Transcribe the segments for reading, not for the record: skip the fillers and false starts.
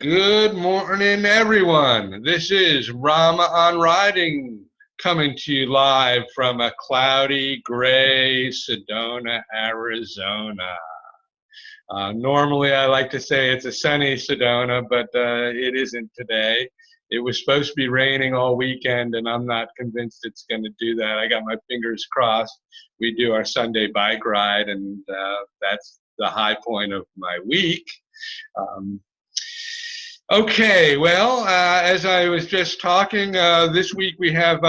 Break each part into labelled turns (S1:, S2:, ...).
S1: Good morning, everyone. This is Rama on Riding, coming to you live from a cloudy, gray Sedona, Arizona. Normally, I like to say it's a sunny Sedona, but it isn't today. It was supposed to be raining all weekend, and I'm not convinced it's going to do that. I got my fingers crossed. We do our Sunday bike ride, and that's the high point of my week. Um, Okay, well, as I was just talking, this week we have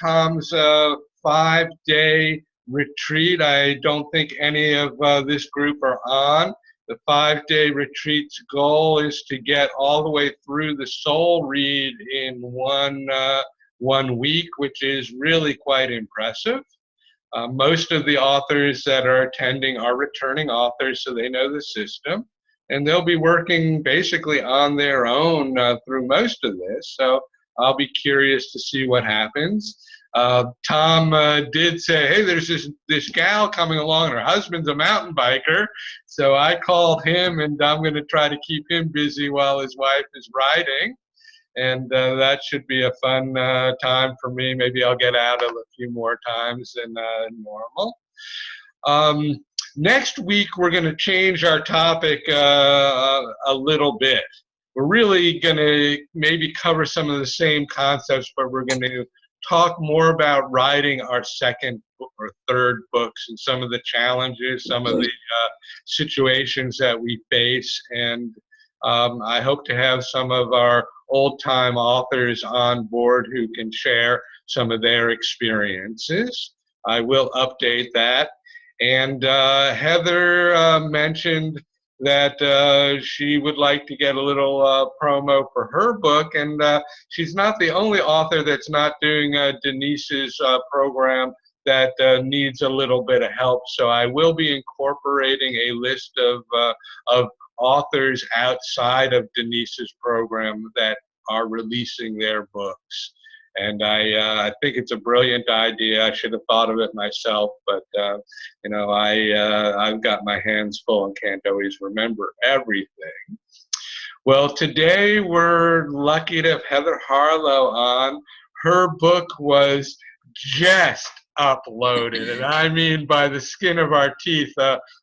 S1: Tom's 5-day retreat. I don't think any of this group are on. The 5-day retreat's goal is to get all the way through the soul read in one week, which is really quite impressive. Most of the authors that are attending are returning authors, so they know the system. And they'll be working basically on their own through most of this. So I'll be curious to see what happens. Tom did say, hey, there's this gal coming along, and her husband's a mountain biker. So I called him, and I'm going to try to keep him busy while his wife is riding. And that should be a fun time for me. Maybe I'll get out a few more times than normal. Next week, we're going to change our topic a little bit. We're really going to maybe cover some of the same concepts, but we're going to talk more about writing our second or third books and some of the challenges, some of the situations that we face. And I hope to have some of our old-time authors on board who can share some of their experiences. I will update that. And Heather mentioned that she would like to get a little promo for her book, and she's not the only author that's not doing Denise's program that needs a little bit of help. So I will be incorporating a list of authors outside of Denise's program that are releasing their books. And I think it's a brilliant idea. I should have thought of it myself, but I've got my hands full and can't always remember everything. Well, today we're lucky to have Heather Harlow on. Her book was just uploaded, and I mean by the skin of our teeth.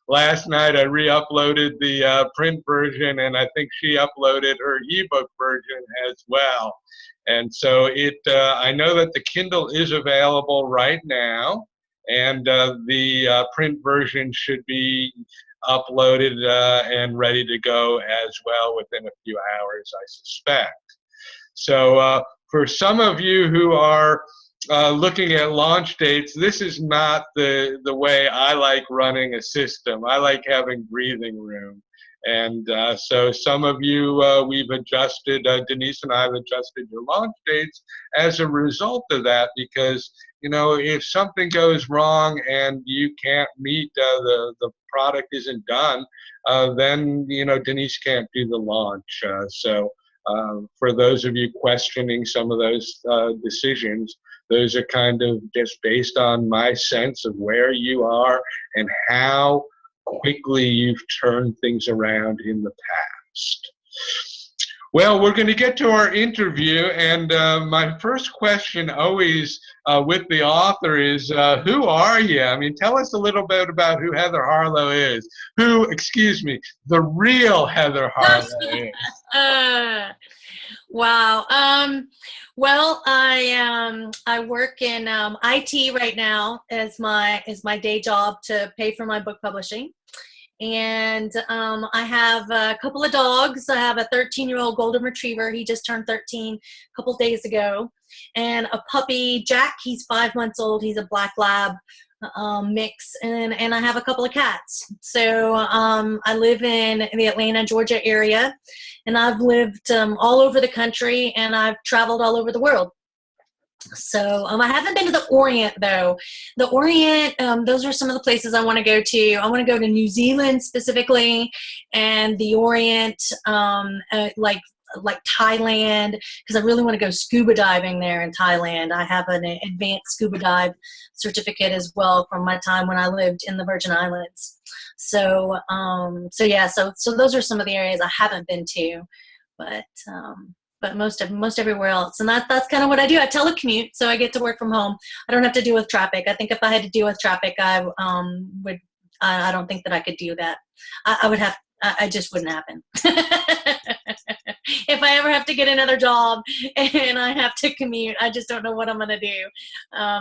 S1: Last night I re-uploaded the print version, and I think she uploaded her ebook version as well. And so I know that the Kindle is available right now, and the print version should be uploaded and ready to go as well within a few hours, I suspect. So for some of you who are looking at launch dates, this is not the way I like running a system. I like having breathing room. And so some of you, we've adjusted, Denise and I have adjusted your launch dates as a result of that, because, if something goes wrong and you can't meet, the product isn't done, then, Denise can't do the launch. So for those of you questioning some of those decisions, those are kind of just based on my sense of where you are and how quickly you've turned things around in the past. Well, we're going to get to our interview, and my first question always with the author is, who are you? I mean, tell us a little bit about who Heather Harlow is. The real Heather Harlow is.
S2: Wow. Well, I work in IT right now as my day job to pay for my book publishing. And I have a couple of dogs. I have a 13-year-old golden retriever. He just turned 13 a couple days ago. And a puppy, Jack. He's 5 months old. He's a black lab mix. And I have a couple of cats. So I live in the Atlanta, Georgia area. And I've lived all over the country, and I've traveled all over the world. So I haven't been to the Orient, though. The Orient, those are some of the places I want to go to. I want to go to New Zealand specifically, and the Orient, like Thailand, because I really want to go scuba diving there in Thailand. I have an advanced scuba dive certificate as well from my time when I lived in the Virgin Islands. So those are some of the areas I haven't been to. but most everywhere else. And that's kind of what I do. I telecommute, so I get to work from home. I don't have to deal with traffic. I think if I had to deal with traffic, I don't think that I could do that. I would have. I just wouldn't happen. If I ever have to get another job and I have to commute, I just don't know what I'm going to do.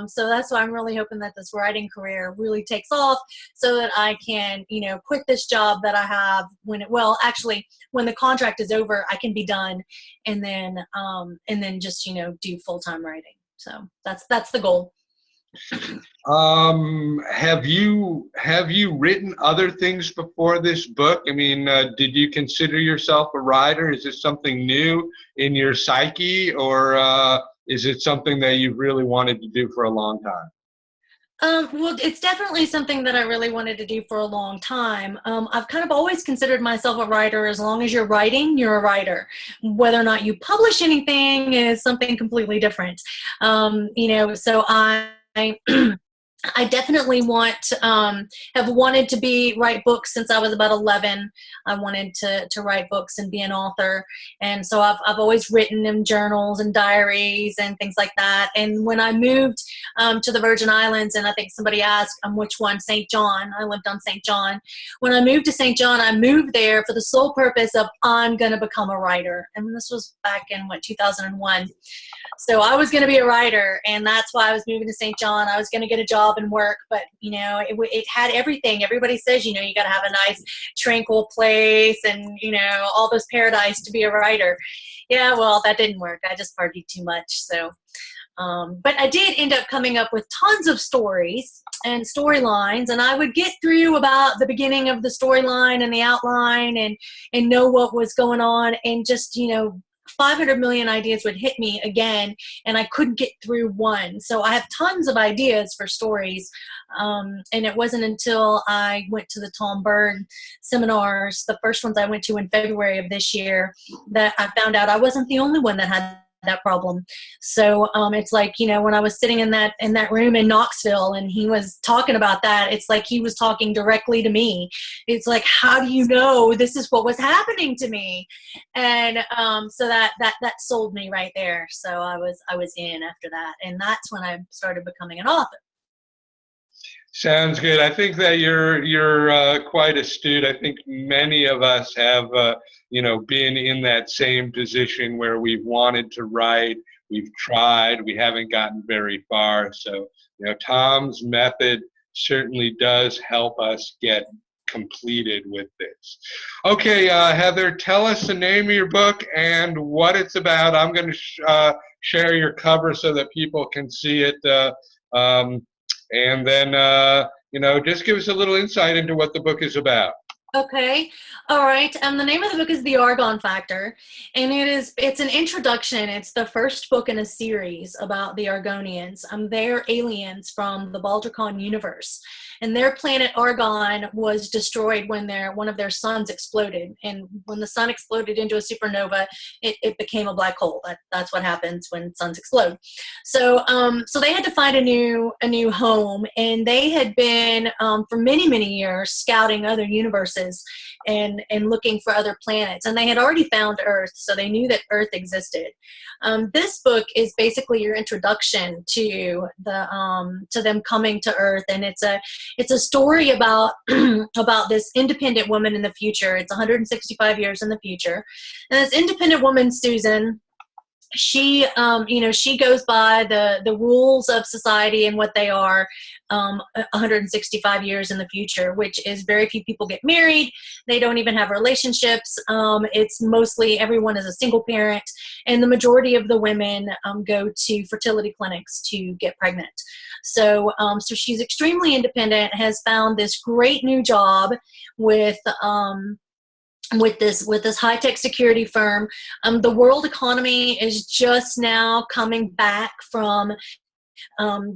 S2: So that's why I'm really hoping that this writing career really takes off, so that I can, quit this job that I have when the contract is over, I can be done, and then just, do full-time writing. So that's the goal.
S1: Have you written other things before this book? I mean, did you consider yourself a writer? Is this something new in your psyche, or is it something that you've really wanted to do for a long time?
S2: Well, it's definitely something that I really wanted to do for a long time. I've kind of always considered myself a writer. As long as you're writing, you're a writer. Whether or not you publish anything is something completely different. So I definitely have wanted to write books since I was about 11. I wanted to write books and be an author. And so I've always written in journals and diaries and things like that. And when I moved to the Virgin Islands, and I think somebody asked which one, St. John. I lived on St. John. When I moved to St. John, I moved there for the sole purpose of I'm going to become a writer. And this was back in 2001. So I was going to be a writer, and that's why I was moving to St. John. I was going to get a job and work, but it had everything. Everybody says you got to have a nice tranquil place and all those paradise to be a writer. Yeah, well, that didn't work. I just partied too much. So but I did end up coming up with tons of stories and storylines, and I would get through about the beginning of the storyline and the outline and know what was going on, and just 500 million ideas would hit me again, and I couldn't get through one. So I have tons of ideas for stories, and it wasn't until I went to the Tom Berg seminars, the first ones I went to in February of this year, that I found out I wasn't the only one that had that problem. So it's like, when I was sitting in that room in Knoxville and he was talking about that, it's like he was talking directly to me. It's like, how do you know this is what was happening to me? And so that sold me right there. So I was in after that, and that's when I started becoming an author.
S1: Sounds good. I think that you're quite astute. I think many of us have been in that same position where we've wanted to write, we've tried, we haven't gotten very far. So Tom's method certainly does help us get completed with this. Okay, Heather, tell us the name of your book and what it's about. I'm going to share your cover so that people can see it. And then, just give us a little insight into what the book is about.
S2: Okay. All right. The name of the book is The Argon Factor, and it's an introduction. It's the first book in a series about the Argonians. They're aliens from the Baldricon universe, and their planet Argon was destroyed when one of their suns exploded. And when the sun exploded into a supernova, it became a black hole. That's what happens when suns explode. So they had to find a new home, and they had been for many, many years scouting other universes and looking for other planets, and they had already found Earth, so they knew that Earth existed. This book is basically your introduction to them coming to Earth, and it's a story about about this independent woman in the future. It's 165 years in the future, and this independent woman, Susan, she goes by the rules of society and what they are 165 years in the future, which is very few people get married. They don't even have relationships. It's mostly everyone is a single parent, and the majority of the women go to fertility clinics to get pregnant. So she's extremely independent, has found this great new job with this high-tech security firm. The world economy is just now coming back from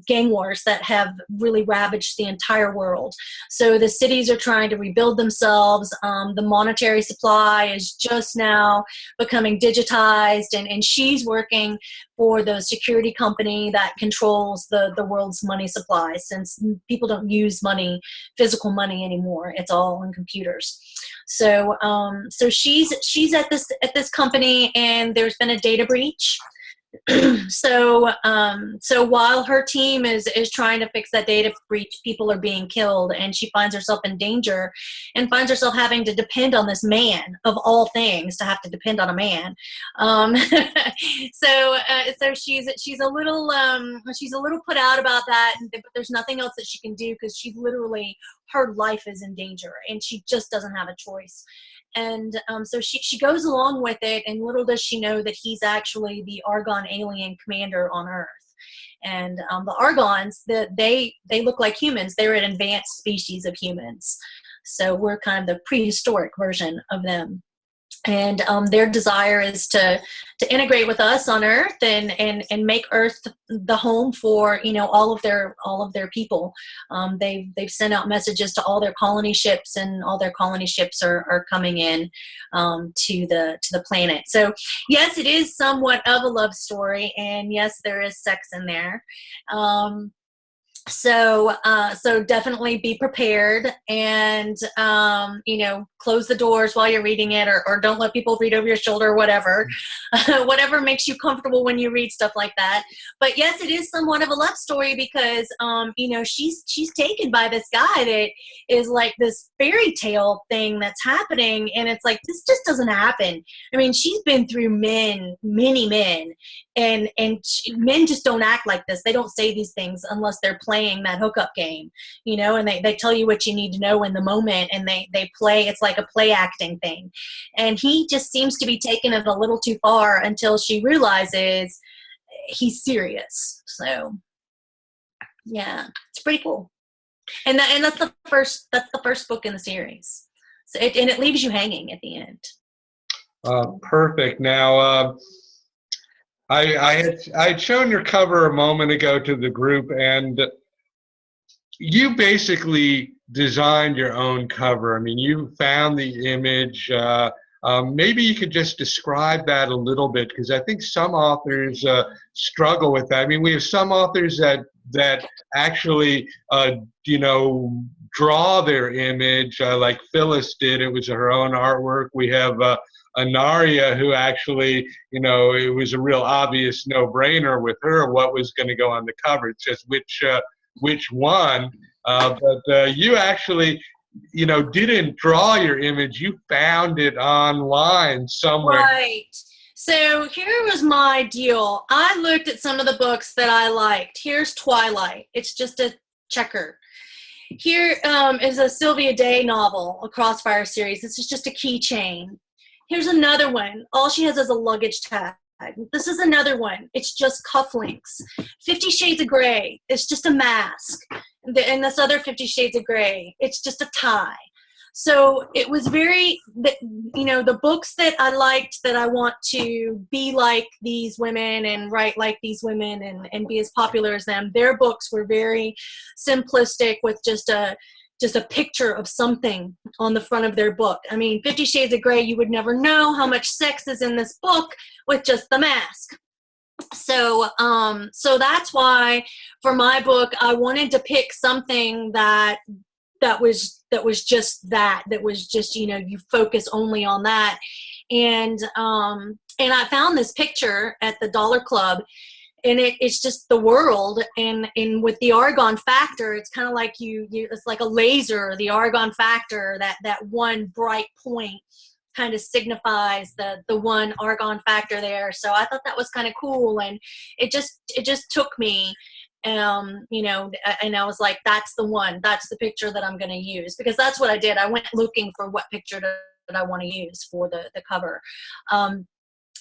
S2: gang wars that have really ravaged the entire world. So the cities are trying to rebuild themselves. The monetary supply is just now becoming digitized, and she's working for the security company that controls the world's money supply, since people don't use money, physical money anymore. It's all on computers. So so she's at this company, and there's been a data breach. So so while her team is trying to fix that data breach, people are being killed, and she finds herself in danger and finds herself having to depend on this man, of all things, to have to depend on a man. So she's a little put out about that, but there's nothing else that she can do, because she literally, her life is in danger, and she just doesn't have a choice. And so she goes along with it, and little does she know that he's actually the Argon alien commander on Earth. And the Argons, they look like humans. They're an advanced species of humans. So we're kind of the prehistoric version of them. And their desire is to integrate with us on Earth and make Earth the home for, you know, all of their people. They've sent out messages to all their colony ships, and all their colony ships are coming in to the planet. So yes, it is somewhat of a love story, and yes, there is sex in there. So definitely be prepared, and you know, close the doors while you're reading it, or don't let people read over your shoulder, or whatever. Whatever makes you comfortable when you read stuff like that. But yes, it is somewhat of a love story, because you know, she's taken by this guy that is like this fairy tale thing that's happening, and it's like, this just doesn't happen. I mean, she's been through many men, and men just don't act like this. They don't say these things unless they're playing that hookup game, you know, and they tell you what you need to know in the moment, and they play. It's like a play acting thing. And he just seems to be taking it a little too far, until she realizes he's serious. So yeah, it's pretty cool. And that's the first book in the series. So it leaves you hanging at the end.
S1: Perfect. Now, I had shown your cover a moment ago to the group, and you basically designed your own cover. I mean, you found the image. Maybe you could just describe that a little bit, because I think some authors struggle with that. I mean, we have some authors that actually, you know, draw their image, like Phyllis did. It was her own artwork. We have Anaria, who actually, you know, it was a real obvious no-brainer with her what was going to go on the cover. It's just which one. But you actually, you know, didn't draw your image. You found it online somewhere.
S2: Right. So here was my deal. I looked at some of the books that I liked. Here's Twilight. It's just a checker. Here is a Sylvia Day novel, a Crossfire series. This is just a keychain. Here's another one. All she has is a luggage tag. This is another one. It's just cufflinks. 50 Shades of Grey. It's just a mask. And this other 50 Shades of Grey. It's just a tie. So it was very, you know, the books that I liked, that I want to be like these women and write like these women and be as popular as them, their books were very simplistic, with just a picture of something on the front of their book. I mean, 50 Shades of Grey, you would never know how much sex is in this book with just the mask. So so that's why for my book, I wanted to pick something that was just, you know, you focus only on that. And I found this picture at the Dollar Club, and it's just the world, and with the argon factor, it's kind of like you it's like a laser. The argon factor, that one bright point, kind of signifies the one argon factor there. So I thought that was kind of cool, and it just took me, you know, and I was like, that's the picture that I'm going to use, because that's what I did. I went looking for what picture that I want to use for the cover.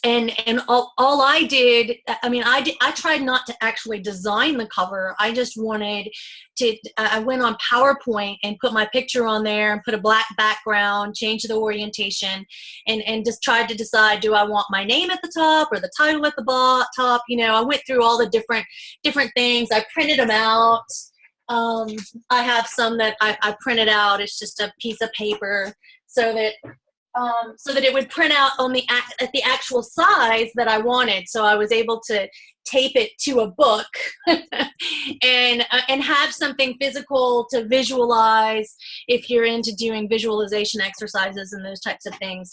S2: and all I did, I mean, I tried not to actually design the cover. I just wanted to, I went on PowerPoint and put my picture on there and put a black background, change the orientation, and just tried to decide, do I want my name at the top or the title at the top? You know, I went through all the different things. I printed them out. I have some that I printed out. It's just a piece of paper so that it would print out on at the actual size that I wanted. So I was able to tape it to a book and have something physical to visualize if you're into doing visualization exercises and those types of things,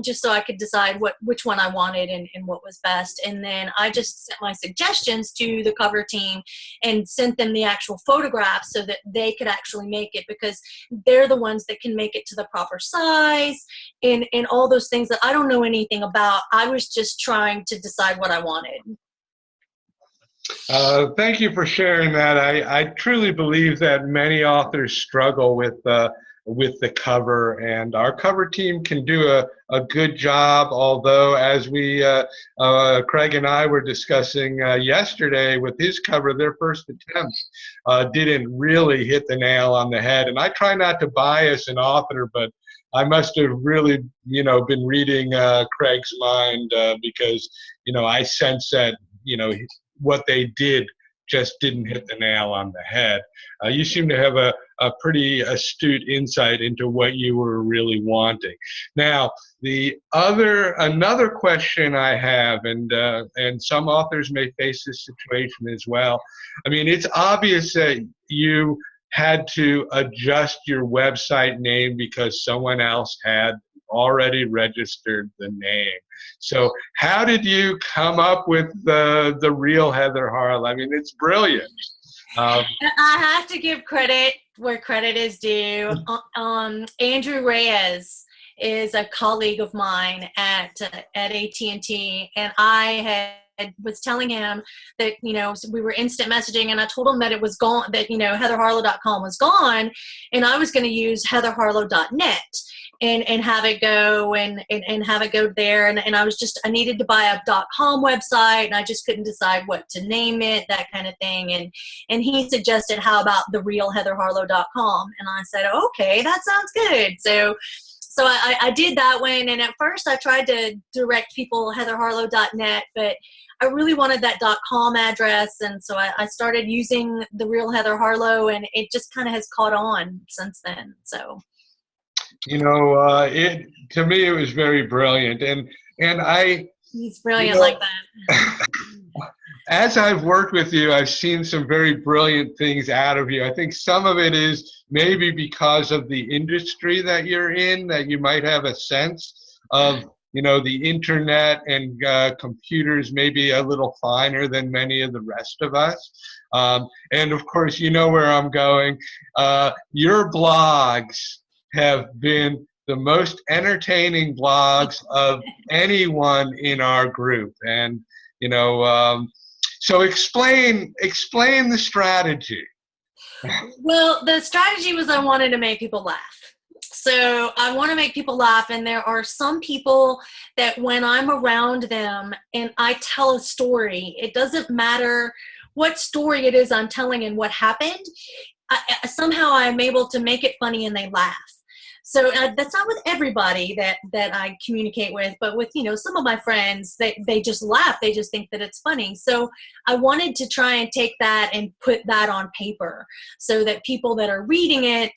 S2: just so I could decide which one I wanted and what was best. And then I just sent my suggestions to the cover team and sent them the actual photographs so that they could actually make it, because they're the ones that can make it to the proper size and all those things that I don't know anything about. I was just trying to decide what I wanted.
S1: Thank you for sharing that. I truly believe that many authors struggle with the cover, and our cover team can do a good job, although as Craig and I were discussing yesterday with his cover, their first attempt didn't really hit the nail on the head. And I try not to bias an author, but I must have really, been reading Craig's mind because, I sense that, what they did just didn't hit the nail on the head. You seem to have a pretty astute insight into what you were really wanting. Now, another question I have, and some authors may face this situation as well. I mean, it's obvious that you had to adjust your website name because someone else had already registered the name. So how did you come up with the real Heather Harlow? I mean, it's brilliant.
S2: I have to give credit where credit is due. Andrew Reyes is a colleague of mine at AT&T, and I was telling him that, we were instant messaging, and I told him that it was gone, that, heatherharlow.com was gone, and I was going to use heatherharlow.net and have it go and have it go there. And I needed to buy a .com website, and I just couldn't decide what to name it, that kind of thing. And he suggested, how about the real heatherharlow.com? And I said, okay, that sounds good. So I did that one. And at first I tried to direct people heatherharlow.net, but I really wanted that .com address. And so I started using the real Heather Harlow, and it just kind of has caught on since then. So.
S1: To me, it was very brilliant. And
S2: he's brilliant like that.
S1: As I've worked with you, I've seen some very brilliant things out of you. I think some of it is maybe because of the industry that you're in, that you might have a sense of, the internet and computers maybe a little finer than many of the rest of us. And of course, you know where I'm going. Your blogs have been the most entertaining blogs of anyone in our group. And, so explain the strategy.
S2: Well, the strategy was I wanted to make people laugh. So I want to make people laugh, and there are some people that when I'm around them and I tell a story, it doesn't matter what story it is I'm telling and what happened, somehow I'm able to make it funny and they laugh. So that's not with everybody that I communicate with, but with, some of my friends, they just laugh. They just think that it's funny. So I wanted to try and take that and put that on paper so that people that are reading it,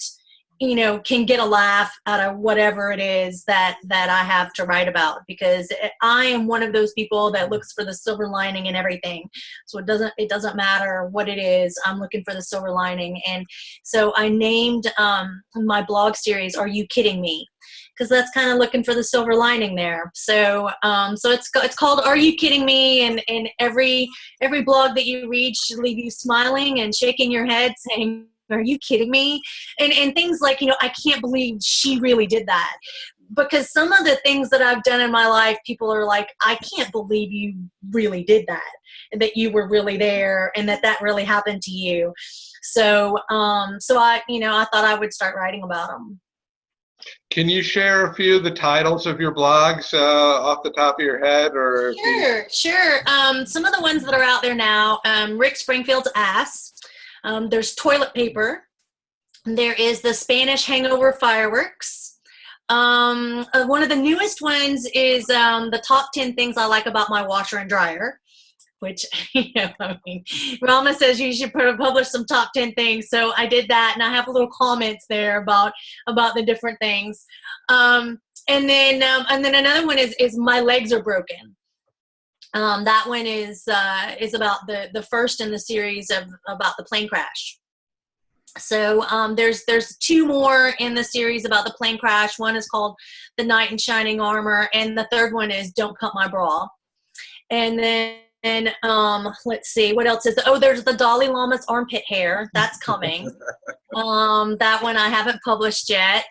S2: can get a laugh out of whatever it is that I have to write about, because I am one of those people that looks for the silver lining in everything. So it doesn't matter what it is. I'm looking for the silver lining. And so I named my blog series, Are You Kidding Me? Because that's kind of looking for the silver lining there. So it's called Are You Kidding Me? And every blog that you read should leave you smiling and shaking your head saying, are you kidding me? And things like, I can't believe she really did that. Because some of the things that I've done in my life, people are like, I can't believe you really did that, and that you were really there, and that really happened to you. So I thought I would start writing about them.
S1: Can you share a few of the titles of your blogs off the top of your head, or if you...
S2: Sure. Some of the ones that are out there now, Rick Springfield's Ass. There's Toilet Paper. There is the Spanish Hangover Fireworks. One of the newest ones is the top 10 things I like about my washer and dryer, which, I mean, Rama says you should publish some top 10 things. So I did that, and I have little comments there about the different things. And then another one is My Legs Are Broken. That one is about the first in the series about the plane crash. So there's two more in the series about the plane crash. One is called The Knight in Shining Armor, and the third one is Don't Cut My Bra. And then let's see, what else is there? Oh, there's the Dalai Lama's armpit hair. That's coming. That one I haven't published yet.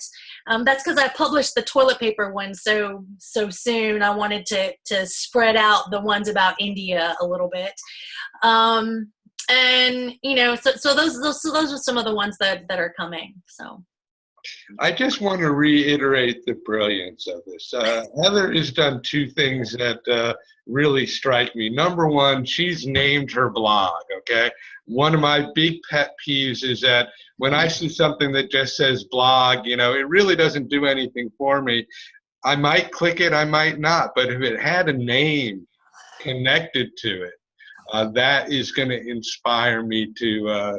S2: That's because I published the toilet paper one so soon. I wanted to spread out the ones about India a little bit. And so those are some of the ones that are coming. So
S1: I just want to reiterate the brilliance of this. Heather has done two things that really strike me. Number one, she's named her blog, okay? One of my big pet peeves is that when I see something that just says blog, it really doesn't do anything for me. I might click it, I might not, but if it had a name connected to it, that is going to inspire me to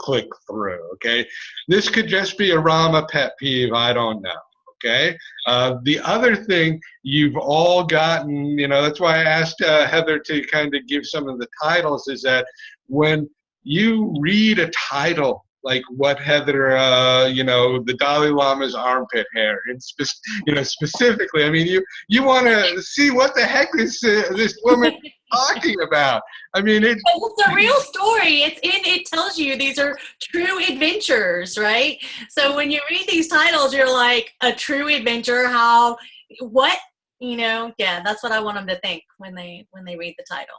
S1: click through, okay? This could just be a Rama pet peeve, I don't know, okay? The other thing you've all gotten, that's why I asked Heather to kind of give some of the titles, is that when you read a title like what Heather, the Dalai Lama's armpit hair, and specifically, I mean, you want to see what the heck is this woman talking about. I mean, it's
S2: a real story. It tells you these are true adventures, right? So when you read these titles, you're like, a true adventure. What? Yeah, that's what I want them to think when they read the title.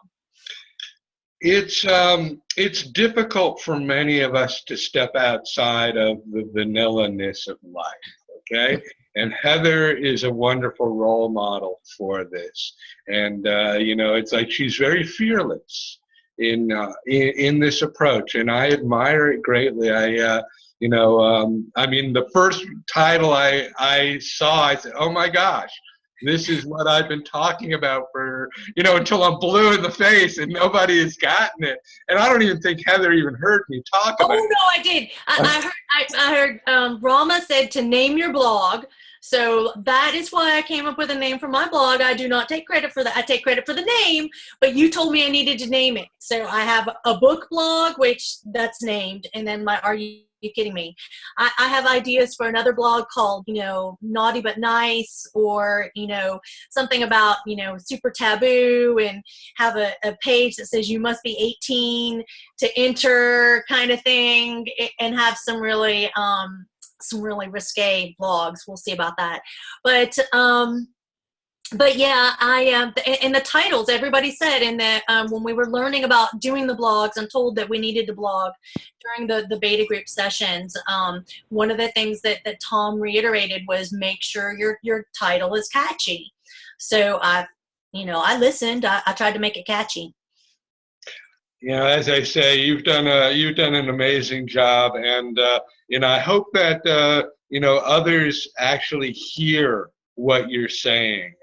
S1: It's difficult for many of us to step outside of the vanilla-ness of life, okay? And Heather is a wonderful role model for this. And, it's like she's very fearless in this approach, and I admire it greatly. I mean, the first title I saw, I said, oh my gosh, this is what I've been talking about for, until I'm blue in the face and nobody has gotten it. And I don't even think Heather even heard me talk about it.
S2: Oh, no, I did. I heard Rama said to name your blog. So that is why I came up with a name for my blog. I do not take credit for that. I take credit for the name, but you told me I needed to name it. So I have a book blog, which that's named, and then Are You Kidding Me? I have ideas for another blog called, Naughty But Nice, or, something about, super taboo, and have a page that says you must be 18 to enter kind of thing, and have some really risque blogs. We'll see about that. But yeah, in the titles, everybody said in that when we were learning about doing the blogs, I'm told that we needed to blog during the beta group sessions. One of the things that Tom reiterated was make sure your title is catchy. So I listened. I tried to make it catchy.
S1: As I say, you've done an amazing job, and I hope that others actually hear what you're saying,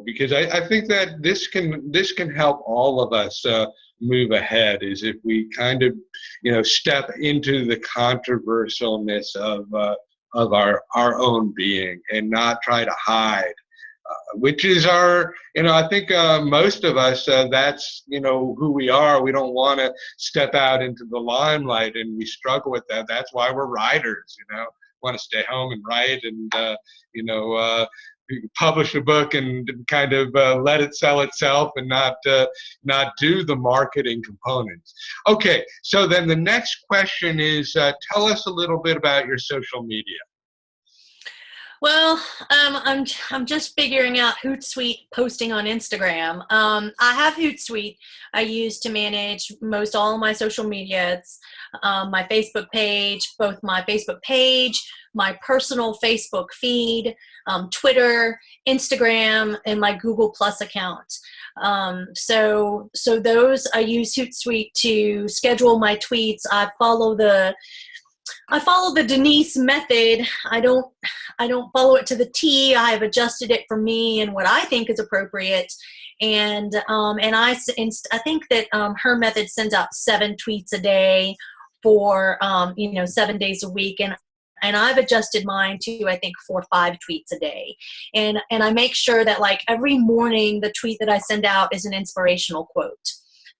S1: because I think that this can help all of us move ahead, is if we kind of step into the controversialness of our own being and not try to hide. Which is our, I think most of us, that's, who we are. We don't want to step out into the limelight, and we struggle with that. That's why we're writers, want to stay home and write and, publish a book and kind of let it sell itself and not do the marketing components. Okay, so then the next question is, tell us a little bit about your social media.
S2: Well, I'm just figuring out Hootsuite posting on Instagram. I have Hootsuite I use to manage most all of my social media. It's my Facebook page, both my Facebook page, my personal Facebook feed, Twitter, Instagram, and my Google Plus account. So those I use Hootsuite to schedule my tweets. I follow the Denise method. I don't follow it to the T. I have adjusted it for me and what I think is appropriate. And I think that her method sends out 7 tweets a day for 7 days a week, and I've adjusted mine to, I think, 4 or 5 tweets a day. And I make sure that, like, every morning the tweet that I send out is an inspirational quote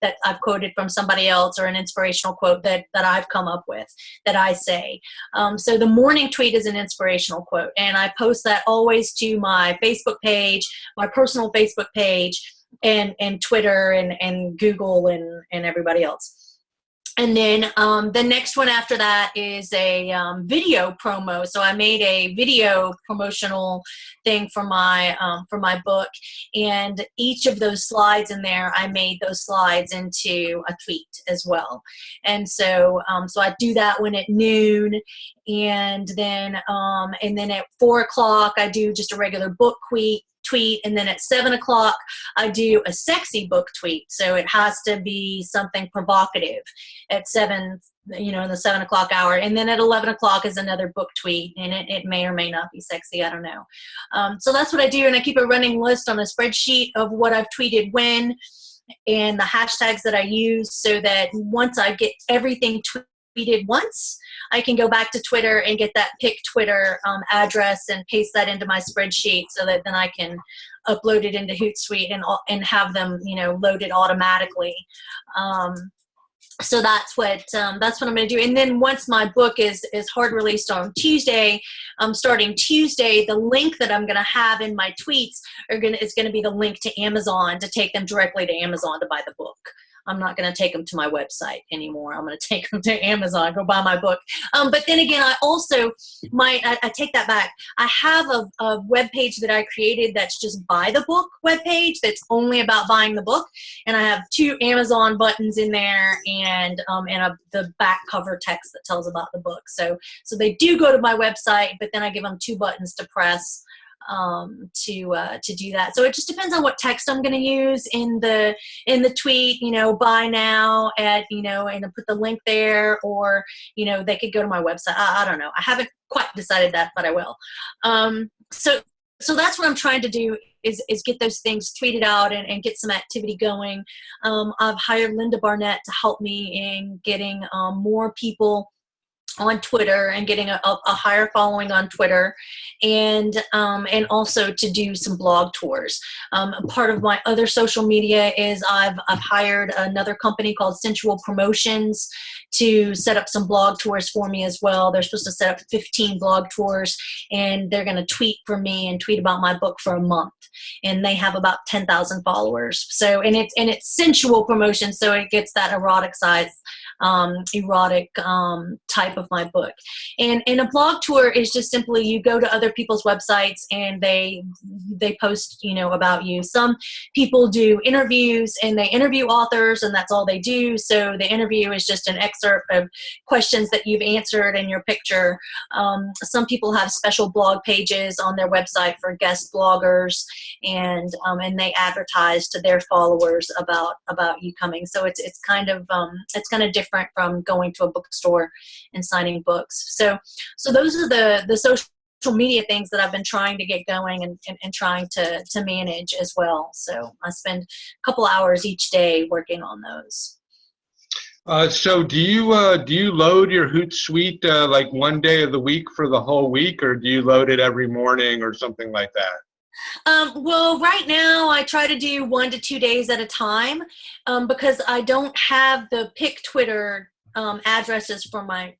S2: that I've quoted from somebody else, or an inspirational quote that I've come up with that I say. So the morning tweet is an inspirational quote, and I post that always to my Facebook page, my personal Facebook page, and Twitter and Google and everybody else. And then the next one after that is a video promo. So I made a video promotional thing for my book, and each of those slides in there, I made those slides into a tweet as well. And so I do that one at noon, and then at 4 o'clock I do just a regular book tweet, and then at 7 o'clock I do a sexy book tweet. So it has to be something provocative at 7, in the 7 o'clock hour. And then at 11 o'clock is another book tweet, and it may or may not be sexy, I don't know. So that's what I do, and I keep a running list on a spreadsheet of what I've tweeted when and the hashtags that I use, so that once I get everything tweeted once, I can go back to Twitter and get that pick Twitter address and paste that into my spreadsheet, so that then I can upload it into Hootsuite and have them, loaded automatically. So that's what I'm going to do. And then once my book is hard released on Tuesday, starting Tuesday, the link that I'm going to have in my tweets is going to be the link to Amazon, to take them directly to Amazon to buy the book. I'm not going to take them to my website anymore. I'm going to take them to Amazon, go buy my book. But then again, I also I take that back. I have a web page that I created that's just buy the book web page, that's only about buying the book. And I have 2 Amazon buttons in there, and the back cover text that tells about the book. So they do go to my website, but then I give them 2 buttons to press to do that. So it just depends on what text I'm going to use in the tweet, buy now at, and put the link there, or, they could go to my website. I don't know. I haven't quite decided that, but I will. So that's what I'm trying to do is get those things tweeted out and get some activity going. I've hired Linda Barnett to help me in getting more people on Twitter and getting a higher following on Twitter, and also to do some blog tours. Part of my other social media is I've hired another company called Sensual Promotions to set up some blog tours for me as well. They're supposed to set up 15 blog tours, and they're going to tweet for me and tweet about my book for a month. And they have about 10,000 followers. So it's Sensual Promotions, so it gets that erotic side. Type of my book. And a blog tour is just simply you go to other people's websites and they post, about you. Some people do interviews and they interview authors, and that's all they do. So the interview is just an excerpt of questions that you've answered in your picture. Some people have special blog pages on their website for guest bloggers, and they advertise to their followers about you coming. So it's kind of different from going to a bookstore and signing books. So those are the social media things that I've been trying to get going and trying to manage as well. So I spend a couple hours each day working on those.
S1: So do you load your Hootsuite like one day of the week for the whole week, or do you load it every morning or something like that?
S2: Well, right now I try to do 1 to 2 days at a time, because I don't have the pick Twitter addresses for my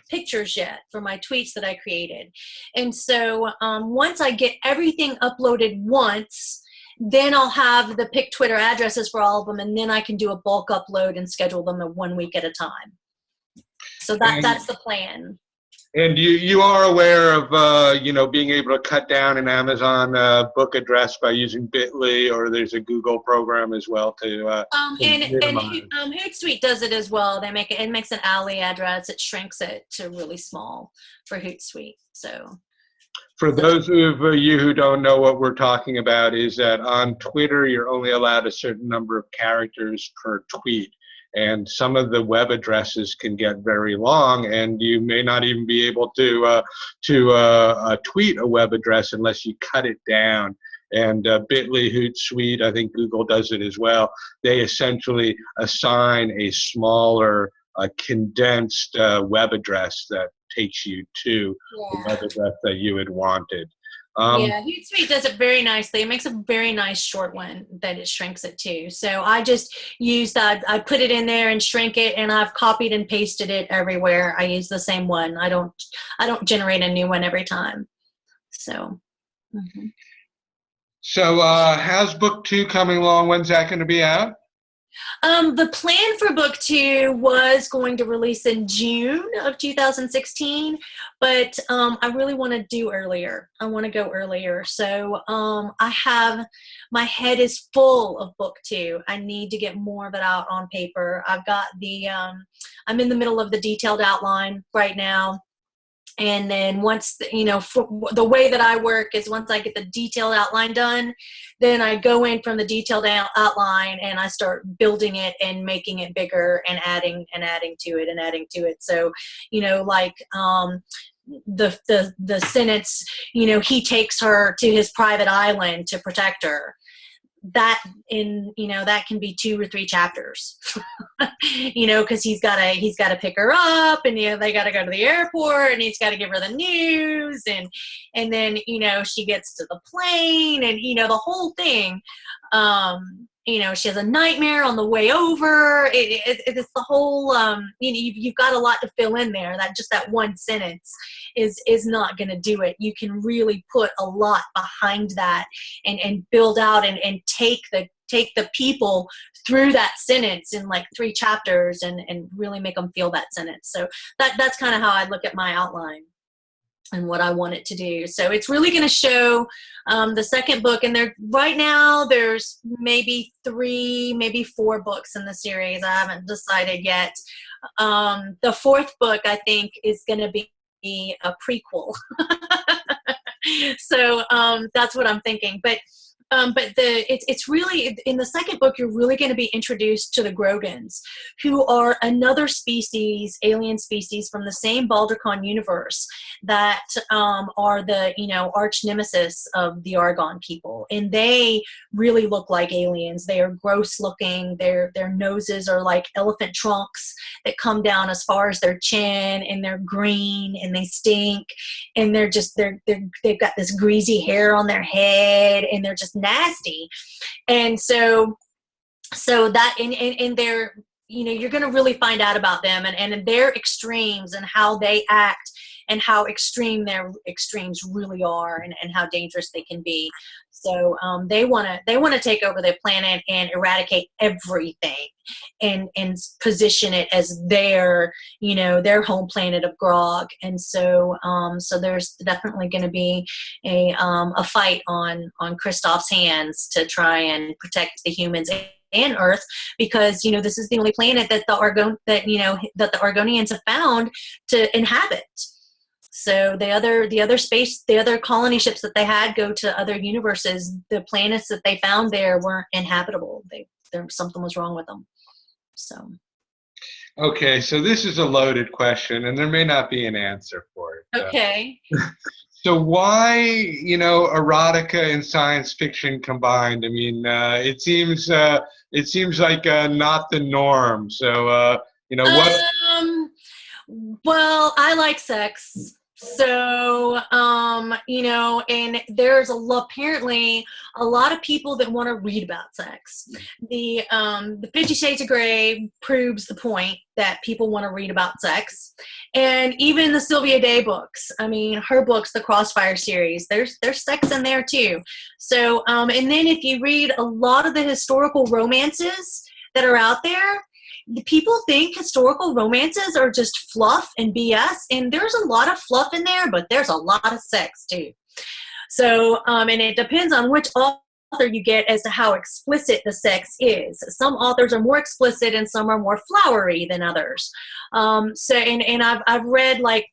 S2: pictures yet, for my tweets that I created. And so once I get everything uploaded once, then I'll have the pick Twitter addresses for all of them, and then I can do a bulk upload and schedule them 1 week at a time. So that's the plan.
S1: And you are aware of being able to cut down an Amazon book address by using Bitly, or there's a Google program as well to minimize.
S2: Hootsuite does it as well. It makes an alley address. It shrinks it to really small for Hootsuite. So
S1: for those of you who don't know, what we're talking about is that on Twitter you're only allowed a certain number of characters per tweet. And some of the web addresses can get very long, and you may not even be able to tweet a web address unless you cut it down. And Bitly, Hootsuite, I think Google does it as well. They essentially assign a smaller, condensed web address that takes you to the web address that you had wanted.
S2: Yeah, Hootsuite does it very nicely. It makes a very nice short one that it shrinks it to. So I just use that. I put it in there and shrink it, and I've copied and pasted it everywhere. I use the same one. I don't generate a new one every time. So. Mm-hmm.
S1: So how's book 2 coming along? When's that going to be out?
S2: The plan for book 2 was going to release in June of 2016, but I really want to do earlier. I want to go earlier. So my head is full of book 2. I need to get more of it out on paper. I've got I'm in the middle of the detailed outline right now. And then once, the way that I work is once I get the detailed outline done, then I go in from the detailed outline and I start building it and making it bigger and adding to it. So, the sentence, he takes her to his private island to protect her. That can be 2 or 3 chapters, because he's got to pick her up, and they got to go to the airport, and he's got to give her the news, and then she gets to the plane, and the whole thing. She has a nightmare on the way over. It's the whole. You've got a lot to fill in there. That one sentence is not going to do it. You can really put a lot behind that and build out and take the people through that sentence in like 3 chapters and really make them feel that sentence. So that's kind of how I look at my outline and what I want it to do. So it's really going to show the second book, and right now there's maybe 3, maybe 4 books in the series. I haven't decided yet. The 4th book, I think, is going to be a prequel. So that's what I'm thinking. But it's really, in the second book, you're really going to be introduced to the Grogans, who are another species, alien species from the same Baldurcon universe that are the arch nemesis of the Argon people, and they really look like aliens. They are gross looking. Their noses are like elephant trunks that come down as far as their chin, and they're green and they stink, and they've got this greasy hair on their head, and they're just nasty. And so that in their you're going to really find out about them and their extremes and how they act and how extreme their extremes really are and how dangerous they can be. So they want to take over the planet and eradicate everything and position it as their home planet of Grog. And so there's definitely going to be a fight on Kristoff's hands to try and protect the humans and Earth, because this is the only planet that the Argonians have found to inhabit. So the other colony ships that they had go to other universes. The planets that they found there weren't inhabitable. Something was wrong with them. So.
S1: Okay, so this is a loaded question, and there may not be an answer for it.
S2: Okay.
S1: So why, erotica and science fiction combined? I mean, it seems like not the norm. So, what?
S2: Well, I like sex. So, and there's apparently a lot of people that want to read about sex. The 50 Shades of Grey proves the point that people want to read about sex. And even the Sylvia Day books, I mean, her books, the Crossfire series, there's sex in there too. So, and then if you read a lot of the historical romances that are out there, people think historical romances are just fluff and BS, and there's a lot of fluff in there, but there's a lot of sex too. So, and it depends on which author you get as to how explicit the sex is. Some authors are more explicit and some are more flowery than others. And I've read like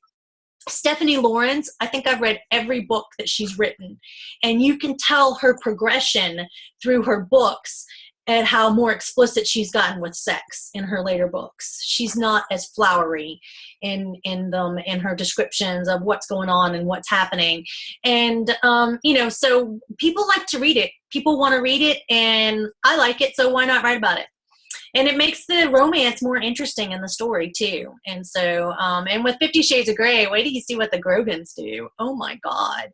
S2: Stephanie Lawrence. I think I've read every book that she's written, and you can tell her progression through her books and how more explicit she's gotten with sex in her later books. She's not as flowery in them, in her descriptions of what's going on and what's happening. And, so people like to read it. People want to read it, and I like it, so why not write about it? And it makes the romance more interesting in the story, too. And so, and with 50 Shades of Grey, wait till you see what the Grogans do. Oh, my God.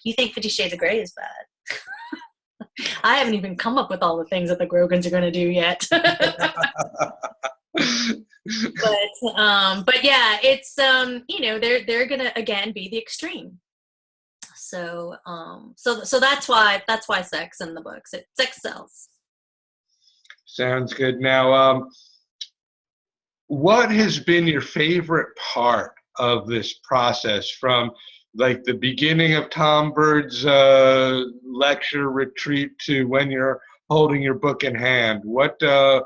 S2: You think 50 Shades of Grey is bad? I haven't even come up with all the things that the Grogans are going to do yet. But yeah, it's, they're going to, again, be the extreme. So that's why sex in the books. Sex sells.
S1: Sounds good. Now, what has been your favorite part of this process, from like the beginning of Tom Bird's lecture retreat to when you're holding your book in hand? What has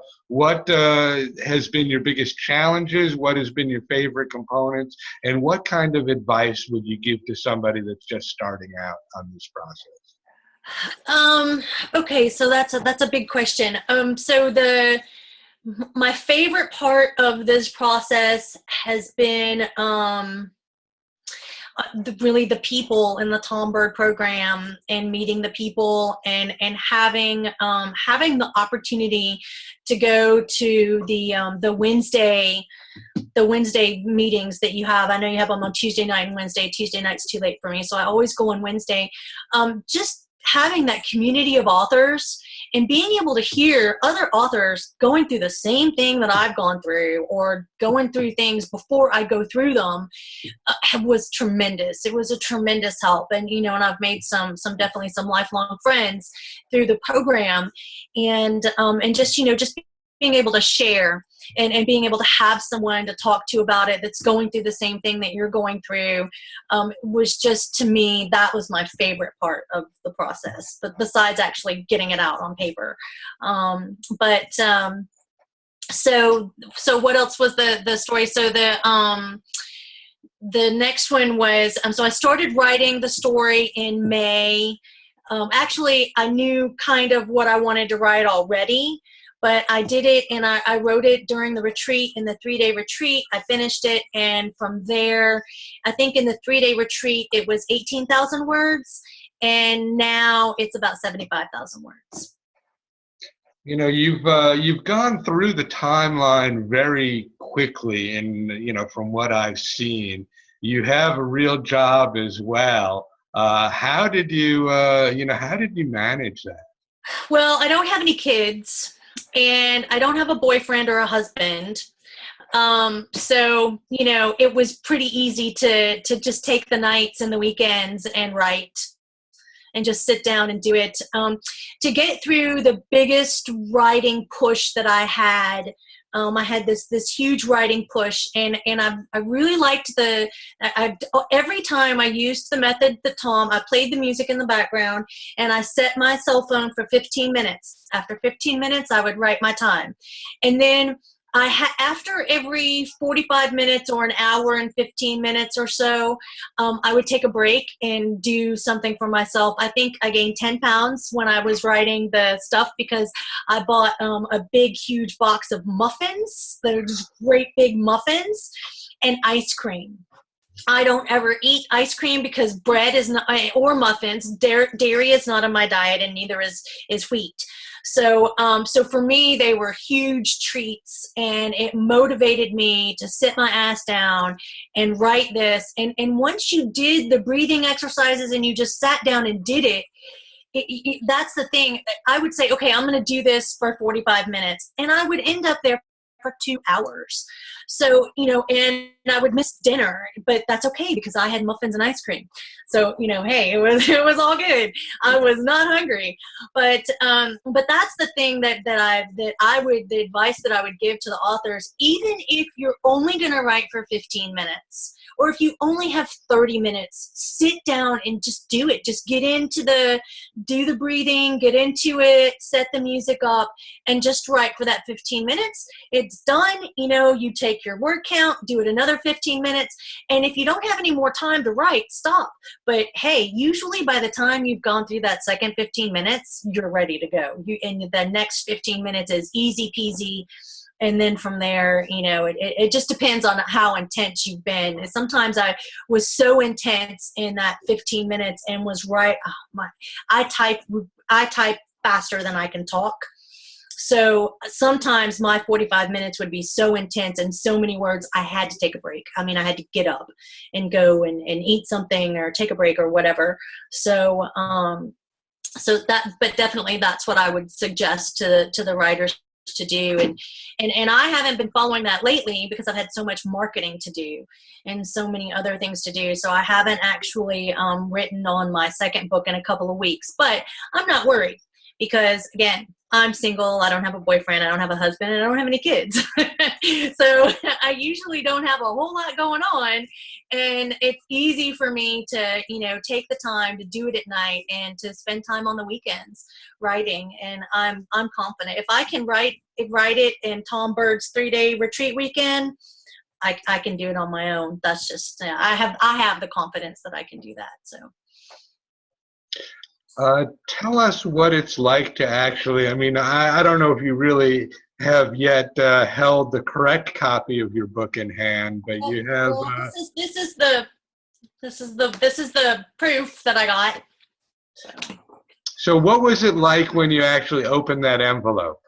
S1: been your biggest challenges? What has been your favorite components? And what kind of advice would you give to somebody that's just starting out on this process?
S2: Okay, so that's a big question. My favorite part of this process has been really the people in the Tom Bird program, and meeting the people, and having the opportunity to go to the Wednesday meetings that you have. I know you have them on Tuesday night and Wednesday. Tuesday night's too late for me, so I always go on Wednesday. Just having that community of authors and being able to hear other authors going through the same thing that I've gone through, or going through things before I go through them, was tremendous. It was a tremendous help. And, and I've made definitely some lifelong friends through the program, and just being able to share and being able to have someone to talk to about it that's going through the same thing that you're going through, was just, to me, that was my favorite part of the process, but besides actually getting it out on paper. So what else was the story? So the next one was, so I started writing the story in May. Actually, I knew kind of what I wanted to write already, but I did it, and I wrote it during the retreat, in the 3-day retreat. I finished it, and from there, I think in the 3-day retreat, it was 18,000 words, and now it's about 75,000 words.
S1: You've gone through the timeline very quickly, and from what I've seen, you have a real job as well. How did you manage that?
S2: Well, I don't have any kids, and I don't have a boyfriend or a husband. So, it was pretty easy to just take the nights and the weekends and write, and just sit down and do it. To get through the biggest writing push that I had this huge writing push, and I really liked every time I used the method that I played the music in the background, and I set my cell phone for 15 minutes. After 15 minutes, I would write my time. And then after every 45 minutes or an hour and 15 minutes or so, I would take a break and do something for myself. I think I gained 10 pounds when I was writing the stuff, because I bought a big, huge box of muffins. They're just great big muffins, and ice cream. I don't ever eat ice cream because bread is not, or muffins, dairy is not on my diet, and neither is wheat. So for me, they were huge treats, and it motivated me to sit my ass down and write this. And once you did the breathing exercises and you just sat down and did it, that's the thing. I would say, okay, I'm going to do this for 45 minutes. And I would end up there for 2 hours. So, and I would miss dinner, but that's okay because I had muffins and ice cream. So, hey, it was all good. I was not hungry, but that's the thing the advice that I would give to the authors, even if you're only going to write for 15 minutes, or if you only have 30 minutes, sit down and just do it. Just do the breathing, get into it, set the music up, and just write for that 15 minutes. It's done. You take your word count, do it another 15 minutes. And if you don't have any more time to write, stop. But hey, usually by the time you've gone through that second 15 minutes, you're ready to go. And the next 15 minutes is easy peasy. And then from there, it just depends on how intense you've been. And sometimes I was so intense in that 15 minutes and was I type faster than I can talk. So sometimes my 45 minutes would be so intense and so many words, I had to take a break. I had to get up and go and eat something or take a break or whatever. So, but definitely that's what I would suggest to the writers to do. And I haven't been following that lately because I've had so much marketing to do and so many other things to do. So I haven't actually written on my second book in a couple of weeks, but I'm not worried because, again, I'm single, I don't have a boyfriend, I don't have a husband, and I don't have any kids. So I usually don't have a whole lot going on, and it's easy for me to, take the time to do it at night and to spend time on the weekends writing. And I'm confident if I can write it in Tom Bird's 3-day retreat weekend, I can do it on my own. That's just I have the confidence that I can do that. So.
S1: Tell us what it's like to actually, I don't know if you really have yet held the correct copy of your book in hand, but you have.
S2: Well, this is the proof that I got.
S1: So what was it like when you actually opened that envelope?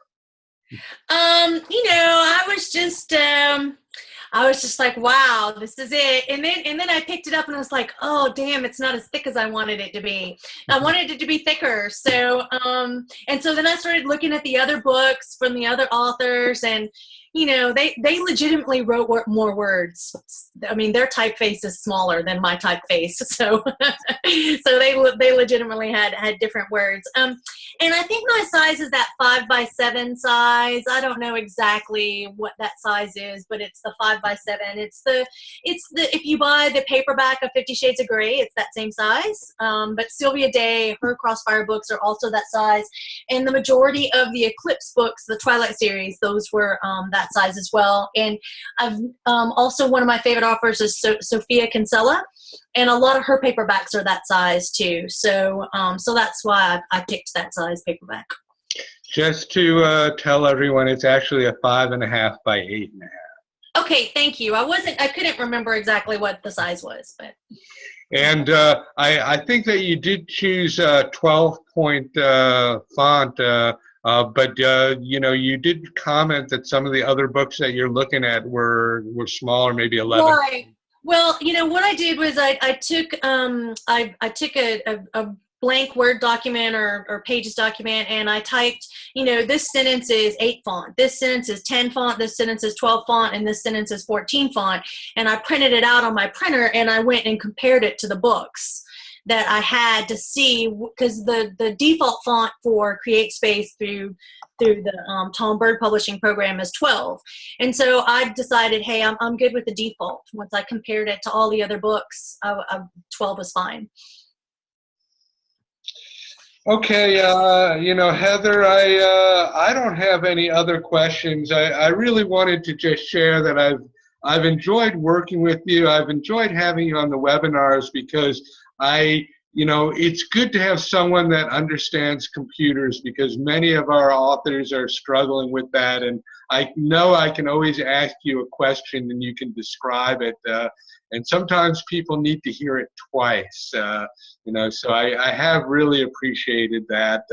S2: I was just like, wow, this is it. And then I picked it up and I was like, oh, damn, it's not as thick as I wanted it to be. I wanted it to be thicker. So, and so then I started looking at the other books from the other authors, and, they legitimately wrote more words. Their typeface is smaller than my typeface. So, so they legitimately had different words. And I think my size is that 5x7 size. I don't know exactly what that size is, but it's the 5x7. It's the if you buy the paperback of 50 Shades of Grey, it's that same size. But Sylvia Day, her Crossfire books are also that size, and the majority of the Eclipse books, the Twilight series, those were that size as well. And I've also, one of my favorite authors is Sophia Kinsella, and a lot of her paperbacks are that size too. So so that's why I picked that size paperback.
S1: Just to tell everyone, it's actually a 5.5 by 8.5.
S2: Okay, thank you. I couldn't remember exactly what the size was, but.
S1: And I think that you did choose 12-point font, but you did comment that some of the other books that you're looking at were smaller, maybe 11.
S2: Right. Well, what I did was I took a blank Word document or Pages document, and I typed, this sentence is 8 font, this sentence is 10 font, this sentence is 12 font, and this sentence is 14 font. And I printed it out on my printer, and I went and compared it to the books that I had to see, because the default font for Create Space through the Tom Bird Publishing program is 12. And so I decided, hey, I'm good with the default. Once I compared it to all the other books, 12 was fine.
S1: Okay, Heather, I don't have any other questions. I really wanted to just share that I've enjoyed working with you. I've enjoyed having you on the webinars because it's good to have someone that understands computers, because many of our authors are struggling with that. And I know I can always ask you a question and you can describe it. And sometimes people need to hear it twice, so I have really appreciated that,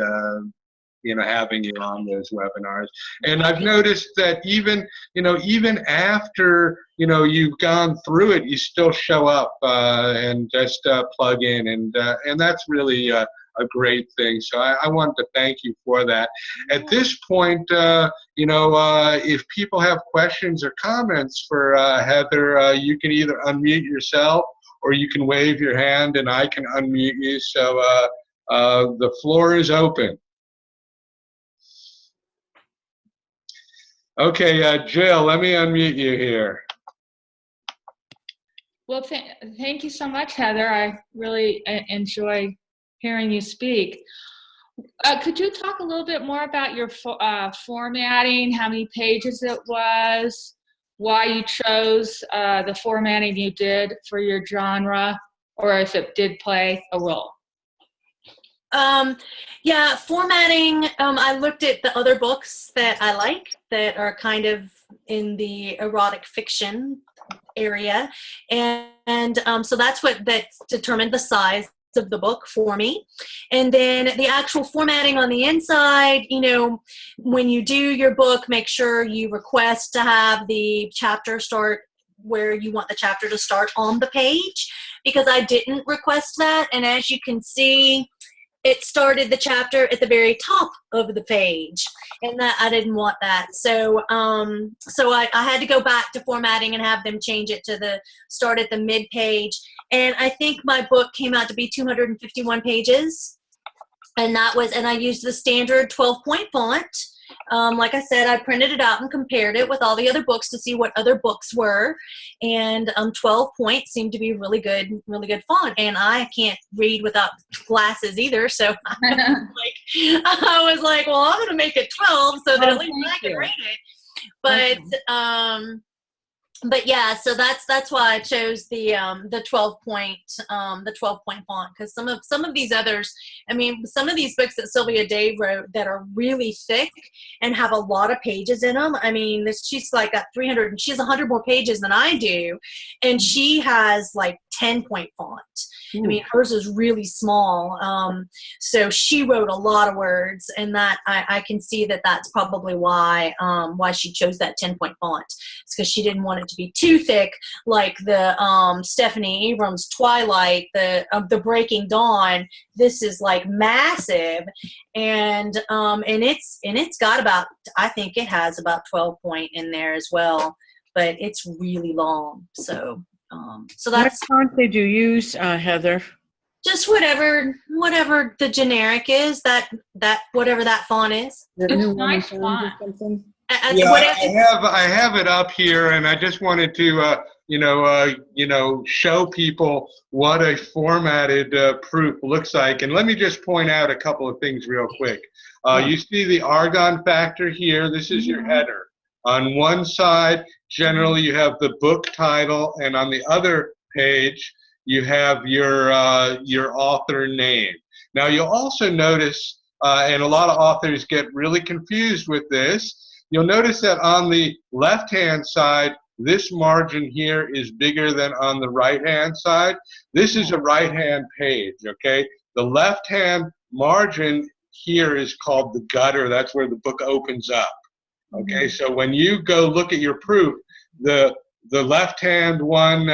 S1: having you on those webinars. And I've noticed that even after, you've gone through it, you still show up and just plug in. And that's really a a great thing. So I wanted to thank you for that. At this point, if people have questions or comments for Heather, you can either unmute yourself or you can wave your hand and I can unmute you. So the floor is open. Okay, Jill, let me unmute you here.
S3: Well, thank you so much, Heather. I really enjoy hearing you speak. Could you talk a little bit more about your formatting, how many pages it was, why you chose the formatting you did for your genre, or if it did play a role?
S2: Yeah, formatting, I looked at the other books that I like that are kind of in the erotic fiction area, and so that determined the size of the book for me. And then the actual formatting on the inside, when you do your book, make sure you request to have the chapter start where you want the chapter to start on the page, because I didn't request that, and as you can see, it started the chapter at the very top of the page, and that I didn't want that. So I had to go back to formatting and have them change it to start at the mid page. And I think my book came out to be 251 pages, and I used the standard 12-point font. Like I said, I printed it out and compared it with all the other books to see what other books were, and 12 points seemed to be really good font. And I can't read without glasses either, so I was like, well, I'm going to make it 12 so that at least I can read it. But yeah, so that's why I chose the 12-point font, because some of these others, some of these books that Sylvia Day wrote that are really thick and have a lot of pages in them. She's like got 300, and she has 100 more pages than I do, and she has like 10-point font. Ooh. Hers is really small, so she wrote a lot of words, and that I can see that that's probably why she chose that 10-point font. It's because she didn't want it to be too thick, like the Stephanie Abrams Twilight, the Breaking Dawn. This is like massive, and it's got about, I think it has about 12-point in there as well, but it's really long. So that's.
S4: What font did you use, Heather?
S2: Just whatever the generic is, that whatever that font is.
S4: It's
S3: nice font.
S1: Yeah, I have it up here, and I just wanted to show people what a formatted proof looks like. And let me just point out a couple of things real quick. You see the argon factor here. This is your header. On one side, generally you have the book title, and on the other page you have your author name. Now you'll also notice, and a lot of authors get really confused with this, you'll notice that on the left-hand side, this margin here is bigger than on the right-hand side. This is a right-hand page, okay? The left-hand margin here is called the gutter. That's where the book opens up. Okay, so when you go look at your proof, the left-hand one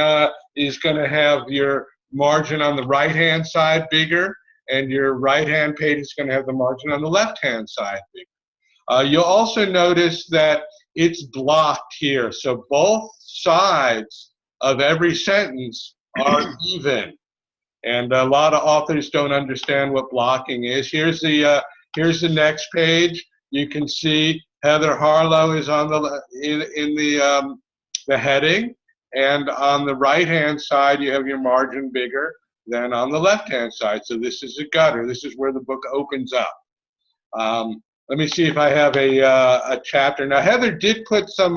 S1: is going to have your margin on the right-hand side bigger, and your right-hand page is going to have the margin on the left-hand side bigger. You'll also notice that it's blocked here, so both sides of every sentence are even, and a lot of authors don't understand what blocking is. Here's the next page. You can see Heather Harlow is on in the heading, and on the right-hand side you have your margin bigger than on the left-hand side. So this is a gutter. This is where the book opens up. Let me see if I have a chapter. Now Heather did put some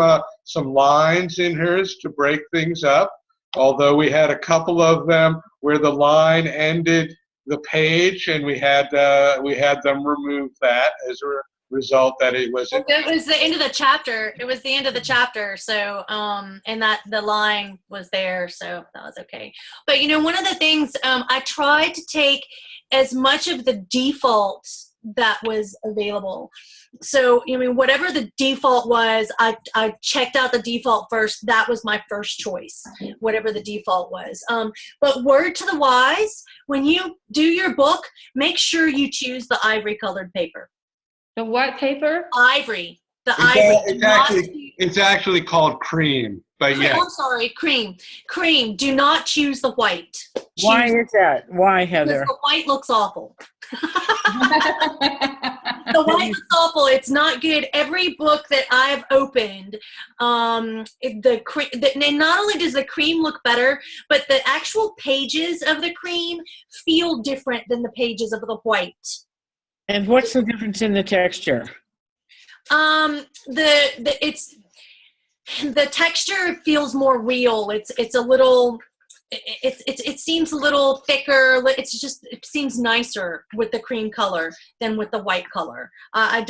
S1: lines in hers to break things up, although we had a couple of them where the line ended the page, and we had them remove that as a result that it wasn't.
S2: It was the end of the chapter. It was the end of the chapter. So, and that the line was there, so that was okay. But one of the things I tried to take as much of the default that was available. So, I mean, whatever the default was, I checked out the default first. That was my first choice, whatever the default was. But word to the wise, when you do your book, make sure you choose the ivory colored paper.
S3: The what paper?
S2: Ivory. The ivory.
S1: It's actually called cream, but yeah.
S2: I'm sorry, cream. Cream. Do not choose the white.
S4: Why is that? Why, Heather?
S2: Because the white looks awful. The white looks awful. It's not good. Every book that I've opened, not only does the cream look better, but the actual pages of the cream feel different than the pages of the white.
S4: And what's the difference in the texture?
S2: The texture feels more real. It's a little. It seems a little thicker. It seems nicer with the cream color than with the white color. I've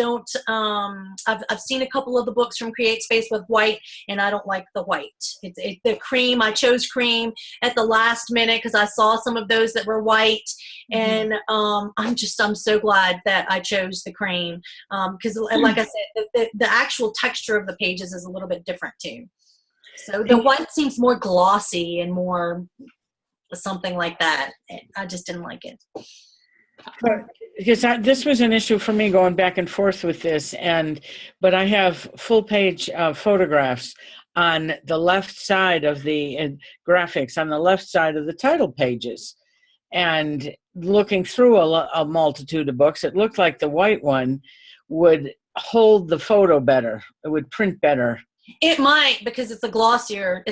S2: seen a couple of the books from Create Space with white, and I don't like the white. The cream. I chose cream at the last minute because I saw some of those that were white, and I'm so glad that I chose the cream because, like I said, the actual texture of the pages is a little bit different too. So the white seems more glossy and more something like that. I just didn't like it.
S4: Because this was an issue for me going back and forth with this, but I have full page photographs on the left side of the graphics, on the left side of the title pages. And looking through a multitude of books, it looked like the white one would hold the photo better. It would print better.
S2: It might, because it's a glossier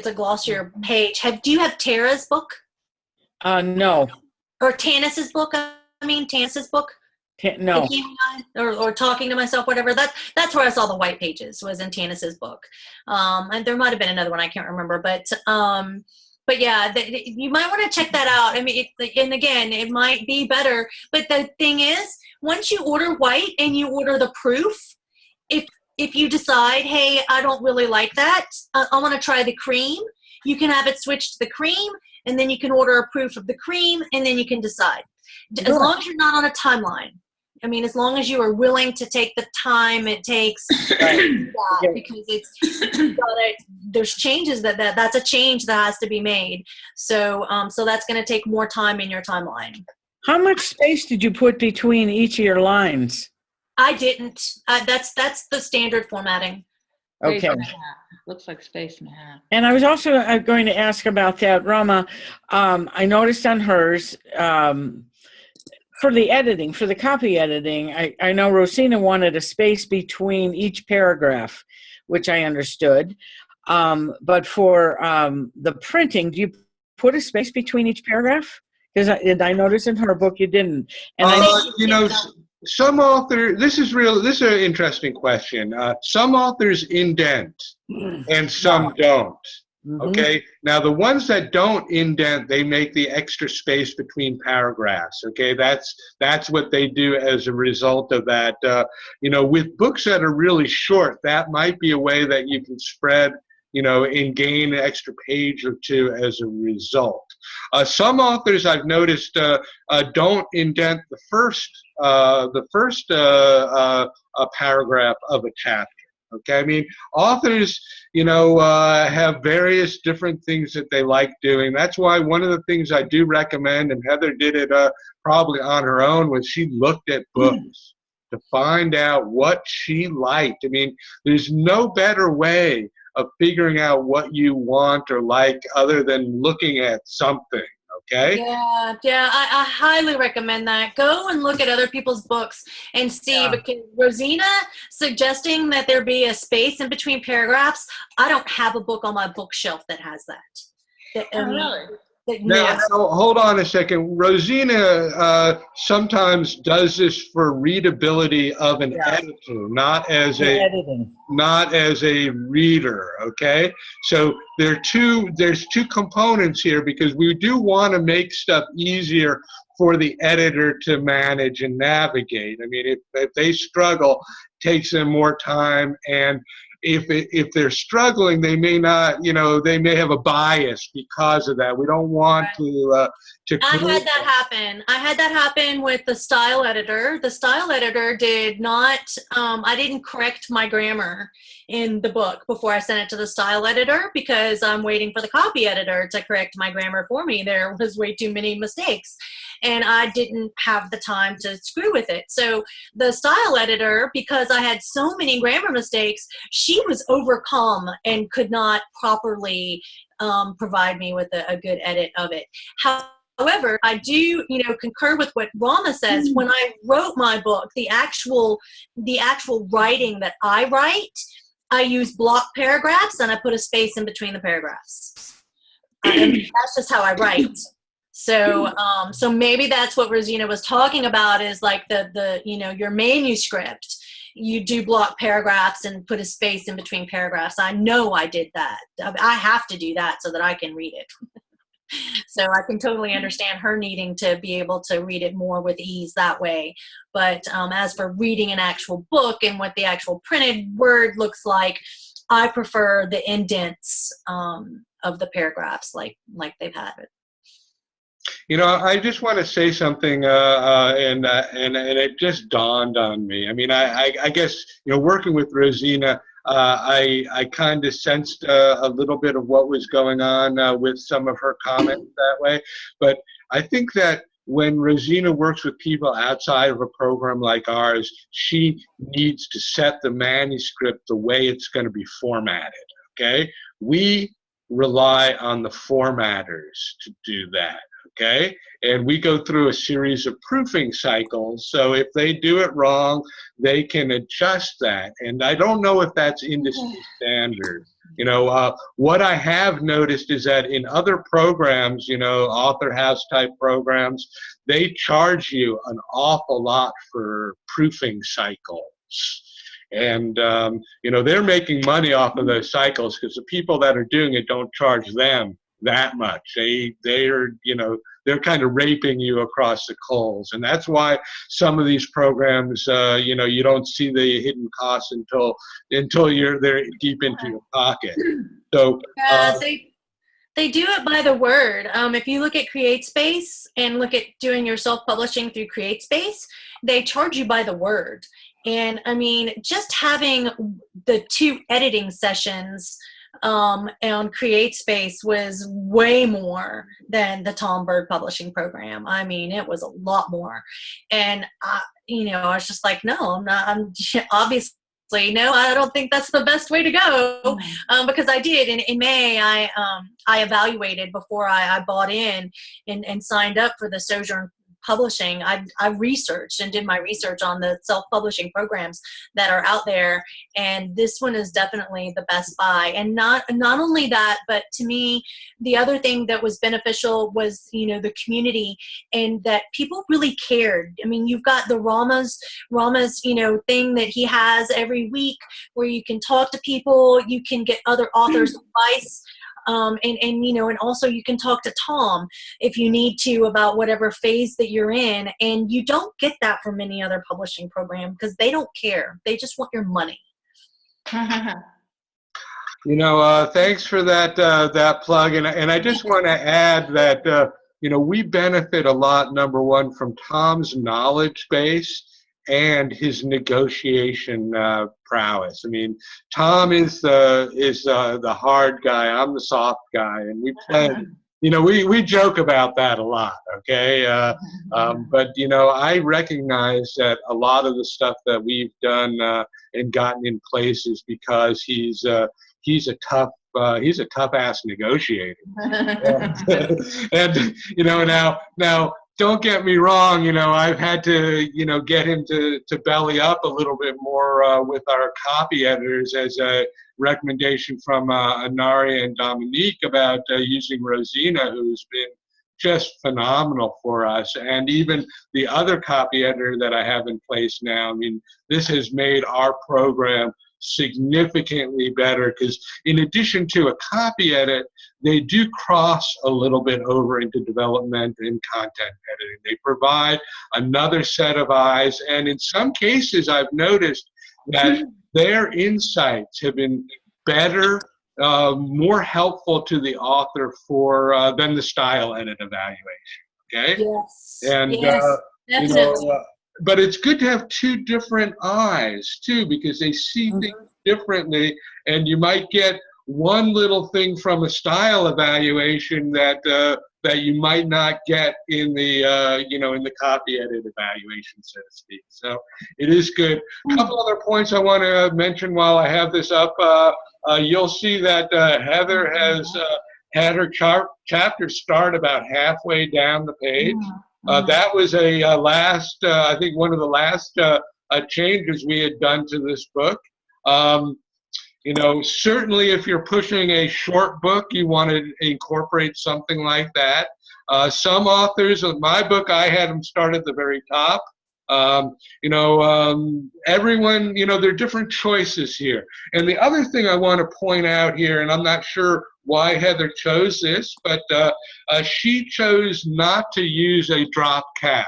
S2: page. Do you have Tara's book?
S4: No.
S2: Or Tanis's book? Tanis's book?
S4: No.
S2: Or Talking to Myself, whatever. That's where I saw the white pages, was in Tanis's book. And there might have been another one, I can't remember. But yeah, you might want to check that out. I mean, and again, it might be better. But the thing is, once you order white and you order the proof, if you decide, hey, I don't really like that, I want to try the cream, you can have it switched to the cream, and then you can order a proof of the cream, and then you can decide. As long as you're not on a timeline. I mean, as long as you are willing to take the time it takes, because there's changes that's a change that has to be made. So that's going to take more time in your timeline.
S4: How much space did you put between each of your lines?
S2: I didn't. That's the standard formatting.
S4: Okay.
S3: Looks like space and a half.
S4: And I was also going to ask about that, Rama. I noticed on hers, for the editing, for the copy editing, I know Rosina wanted a space between each paragraph, which I understood. But for the printing, do you put a space between each paragraph? Because I noticed in her book you didn't. And
S1: some authors, this is an interesting question. Some authors indent and some don't. Okay. Now the ones that don't indent, they make the extra space between paragraphs. Okay. That's what they do as a result of that. With books that are really short, that might be a way that you can spread, and gain an extra page or two as a result. Some authors I've noticed don't indent the first paragraph of a chapter. Okay, I mean, authors, have various different things that they like doing. That's why one of the things I do recommend, and Heather did it probably on her own, was she looked at books to find out what she liked. I mean, there's no better way of figuring out what you want or like other than looking at something. Okay.
S2: Yeah. I highly recommend that. Go and look at other people's books and see. Because Rosina suggesting that there be a space in between paragraphs, I don't have a book on my bookshelf that has that.
S3: Really?
S1: Now, hold on a second. Rosina sometimes does this for readability of an editor, not as a reader. Okay, so there's two components here, because we do want to make stuff easier for the editor to manage and navigate. I mean, if they struggle, it takes them more time, and if they're struggling, they may not, they may have a bias because of that. We don't want to to
S2: I
S1: create.
S2: had that happen. I had that happen with the style editor. The style editor did not, I didn't correct my grammar in the book before I sent it to the style editor because I'm waiting for the copy editor to correct my grammar for me. There was way too many mistakes and I didn't have the time to screw with it. So the style editor, because I had so many grammar mistakes, she was overcome and could not properly provide me with a good edit of it. However, I do, concur with what Rama says. When I wrote my book, the actual writing that I write, I use block paragraphs and I put a space in between the paragraphs. And that's just how I write. So, so maybe that's what Rosina was talking about is like your manuscript. You do block paragraphs and put a space in between paragraphs. I know I did that. I have to do that so that I can read it. So I can totally understand her needing to be able to read it more with ease that way. But as for reading an actual book and what the actual printed word looks like, I prefer the indents of the paragraphs like they've had it.
S1: I just want to say something, and it just dawned on me. I mean, I guess working with Rosina, I kind of sensed a little bit of what was going on with some of her comments that way. But I think that when Rosina works with people outside of a program like ours, she needs to set the manuscript the way it's going to be formatted. Okay, we rely on the formatters to do that. Okay, and we go through a series of proofing cycles. So if they do it wrong, they can adjust that. And I don't know if that's industry standard. What I have noticed is that in other programs, author house type programs, they charge you an awful lot for proofing cycles. And, they're making money off of those cycles because the people that are doing it don't charge them that much. They're kind of raping you across the coals, and that's why some of these programs, you don't see the hidden costs until you're there deep into your pocket. So
S2: they do it by the word. If you look at CreateSpace and look at doing your self-publishing through CreateSpace, they charge you by the word. And I mean, just having the 2 editing sessions on CreateSpace was way more than the Tom Bird publishing program. I mean, it was a lot more. And, I was just like, no, I'm obviously, no, I don't think that's the best way to go. Because I did in May, I evaluated before I bought in and signed up for the Sojourn Publishing. I researched and did my research on the self-publishing programs that are out there, and this one is definitely the best buy. And not only that, but to me, the other thing that was beneficial was the community, and that people really cared. I mean, you've got the Rama's thing that he has every week where you can talk to people, you can get other authors' advice. And also you can talk to Tom if you need to about whatever phase that you're in, and you don't get that from any other publishing program because they don't care. They just want your money.
S1: Thanks for that plug, and I just want to add that we benefit a lot, number one, from Tom's knowledge base and his negotiation prowess. I mean, Tom is the hard guy. I'm the soft guy, and we play. We joke about that a lot. Okay, but I recognize that a lot of the stuff that we've done and gotten in place is because he's a tough ass negotiator. And now. Don't get me wrong, I've had to, get him to belly up a little bit more with our copy editors as a recommendation from Anari and Dominique about using Rosina, who's been just phenomenal for us. And even the other copy editor that I have in place now, I mean, this has made our program significantly better because in addition to a copy edit, they do cross a little bit over into development and content editing. They provide another set of eyes, and in some cases I've noticed that their insights have been better, more helpful to the author than the style edit evaluation. Okay,
S2: Yes.
S1: and
S2: Yes.
S1: you
S2: Definitely.
S1: know, but it's good to have two different eyes too, because they see things differently, and you might get one little thing from a style evaluation that that you might not get in the you know, in the copy edit evaluation, so to speak. So it is good. A couple other points I want to mention while I have this up. You'll see that Heather has had her chapter start about halfway down the page. That was a last, I think one of the last changes we had done to this book. You know, certainly if you're pushing a short book, you want to incorporate something like that. Some authors, of my book, I had them start at the very top. You know, everyone, you know, there are different choices here. And the other thing I want to point out here, and I'm not sure why Heather chose this, but she chose not to use a drop cap.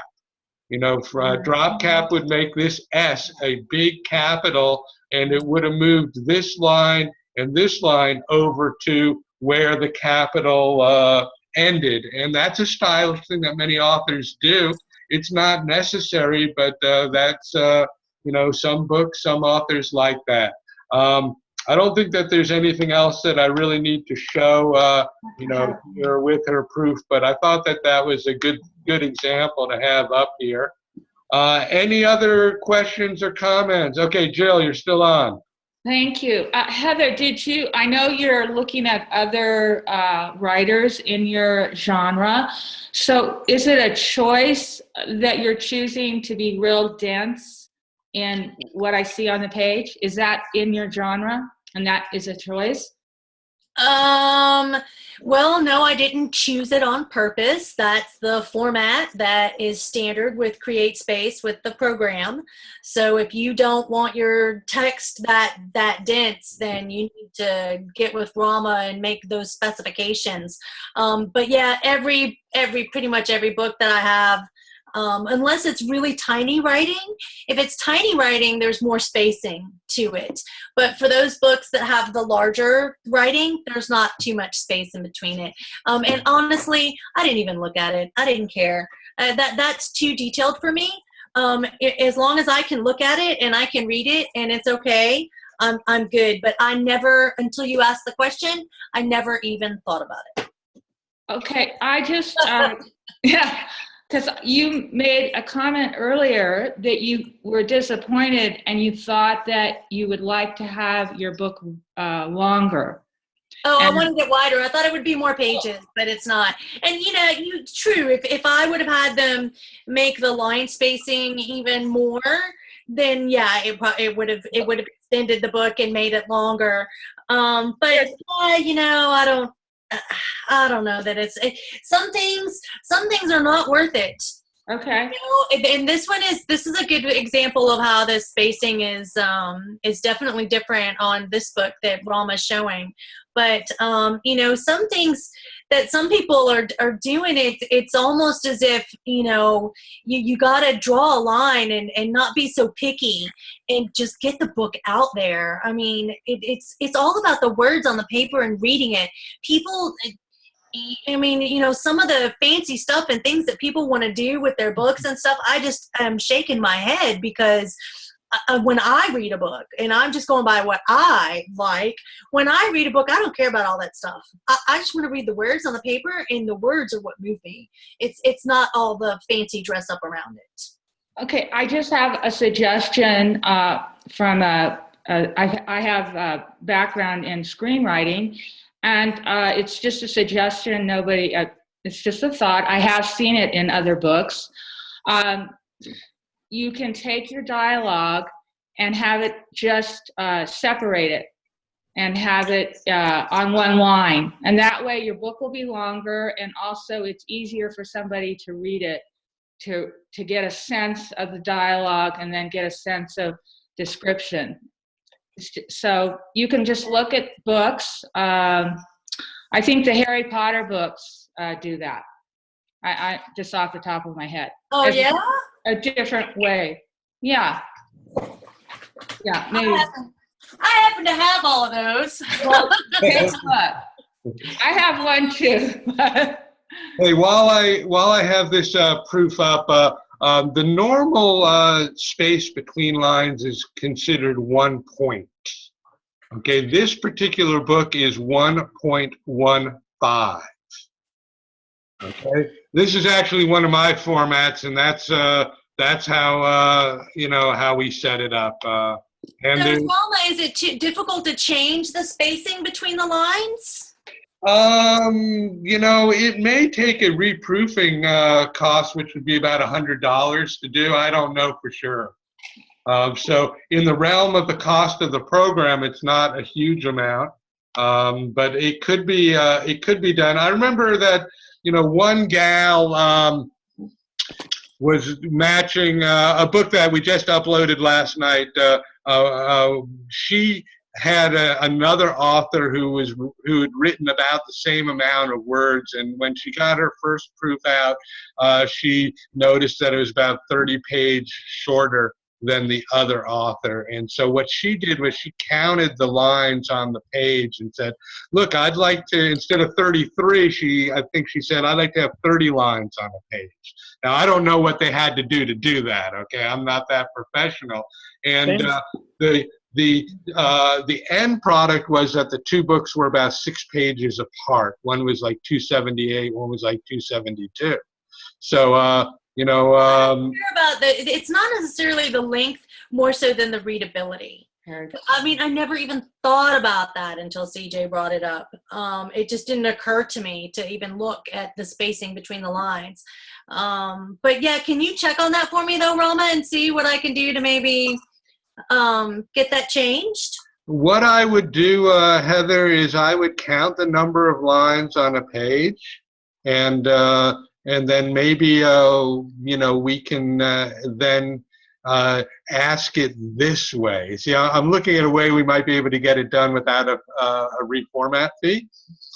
S1: You know, for a drop cap would make this S a big capital, and it would have moved this line and this line over to where the capital ended. And that's a stylish thing that many authors do. It's not necessary, but that's, you know, some books, some authors like that. I don't think that there's anything else that I really need to show, you know, here with her proof, but I thought that that was a good example to have up here. Any other questions or comments? Okay, Jill, you're still on.
S3: Thank you. Heather, I know you're looking at other writers in your genre. So is it a choice that you're choosing to be real dense in what I see on the page? Is that in your genre and that is a choice?
S2: Well, no, I didn't choose it on purpose. That's the format that is standard with CreateSpace with the program. So if you don't want your text that dense, then you need to get with Rama and make those specifications. But yeah, pretty much every book that I have, unless it's really tiny writing. If it's tiny writing, there's more spacing to it. But for those books that have the larger writing, there's not too much space in between it. And honestly, I didn't even look at it. I didn't care. That's too detailed for me. As long as I can look at it and I can read it and it's okay, I'm good. But I never, until you asked the question, I never even thought about it.
S3: Okay, I just, yeah. Because you made a comment earlier that you were disappointed and you thought that you would like to have your book longer.
S2: Oh, I wanted it wider. I thought it would be more pages, but it's not. And you know, true. If I would have had them make the line spacing even more, then yeah, it would have extended the book and made it longer. But you know, I don't know that some things are not worth it.
S3: Okay.
S2: You know, and this is a good example of how the spacing is definitely different on this book that Rama's showing. But you know, some things that some people are doing, it's almost as if, you know, you got to draw a line and not be so picky and just get the book out there. I mean, it's all about the words on the paper and reading it. People, I mean, you know, some of the fancy stuff and things that people want to do with their books and stuff, I just am shaking my head because when I read a book, and I'm just going by what I like, when I read a book, I don't care about all that stuff. I just want to read the words on the paper, and the words are what move me. It's not all the fancy dress up around it.
S3: Okay, I just have a suggestion from I have a background in screenwriting, and it's just a suggestion. It's just a thought. I have seen it in other books. You can take your dialogue and have it just separate it and have it on one line. And that way your book will be longer, and also it's easier for somebody to read it, to get a sense of the dialogue and then get a sense of description. So you can just look at books. I think the Harry Potter books do that. I just off the top of my head.
S2: Oh, yeah?
S3: A different way. Yeah. Yeah, maybe.
S2: I happen to have all of those.
S3: Well, take a look. I have one too.
S1: Hey, while I have this proof up, the normal space between lines is considered 1 point. Okay, this particular book is 1.15. Okay, this is actually one of my formats, and that's how how we set it up. And
S2: So,
S1: there's,
S2: Rama, is it too difficult to change the spacing between the lines?
S1: it may take a reproofing cost, which would be about $100 to do. I don't know for sure. So in the realm of the cost of the program, it's not a huge amount, but it could be done. I remember that one gal was matching a book that we just uploaded last night. She had another author who had written about the same amount of words, and when she got her first proof out, she noticed that it was about 30 pages shorter than the other author. And so what she did was she counted the lines on the page and said, look, I'd like to, instead of 33, I think she said, I'd like to have 30 lines on a page. Now, I don't know what they had to do that, okay? I'm not that professional. And the end product was that the two books were about 6 pages apart. One was like 278, one was like 272. So,
S2: it's not necessarily the length, more so than the readability. I mean, I never even thought about that until CJ brought it up. It just didn't occur to me to even look at the spacing between the lines. But yeah, can you check on that for me though, Rama, and see what I can do to maybe get that changed?
S1: What I would do, Heather, is I would count the number of lines on a page, and then maybe we can then ask it this way. See, I'm looking at a way we might be able to get it done without a reformat fee.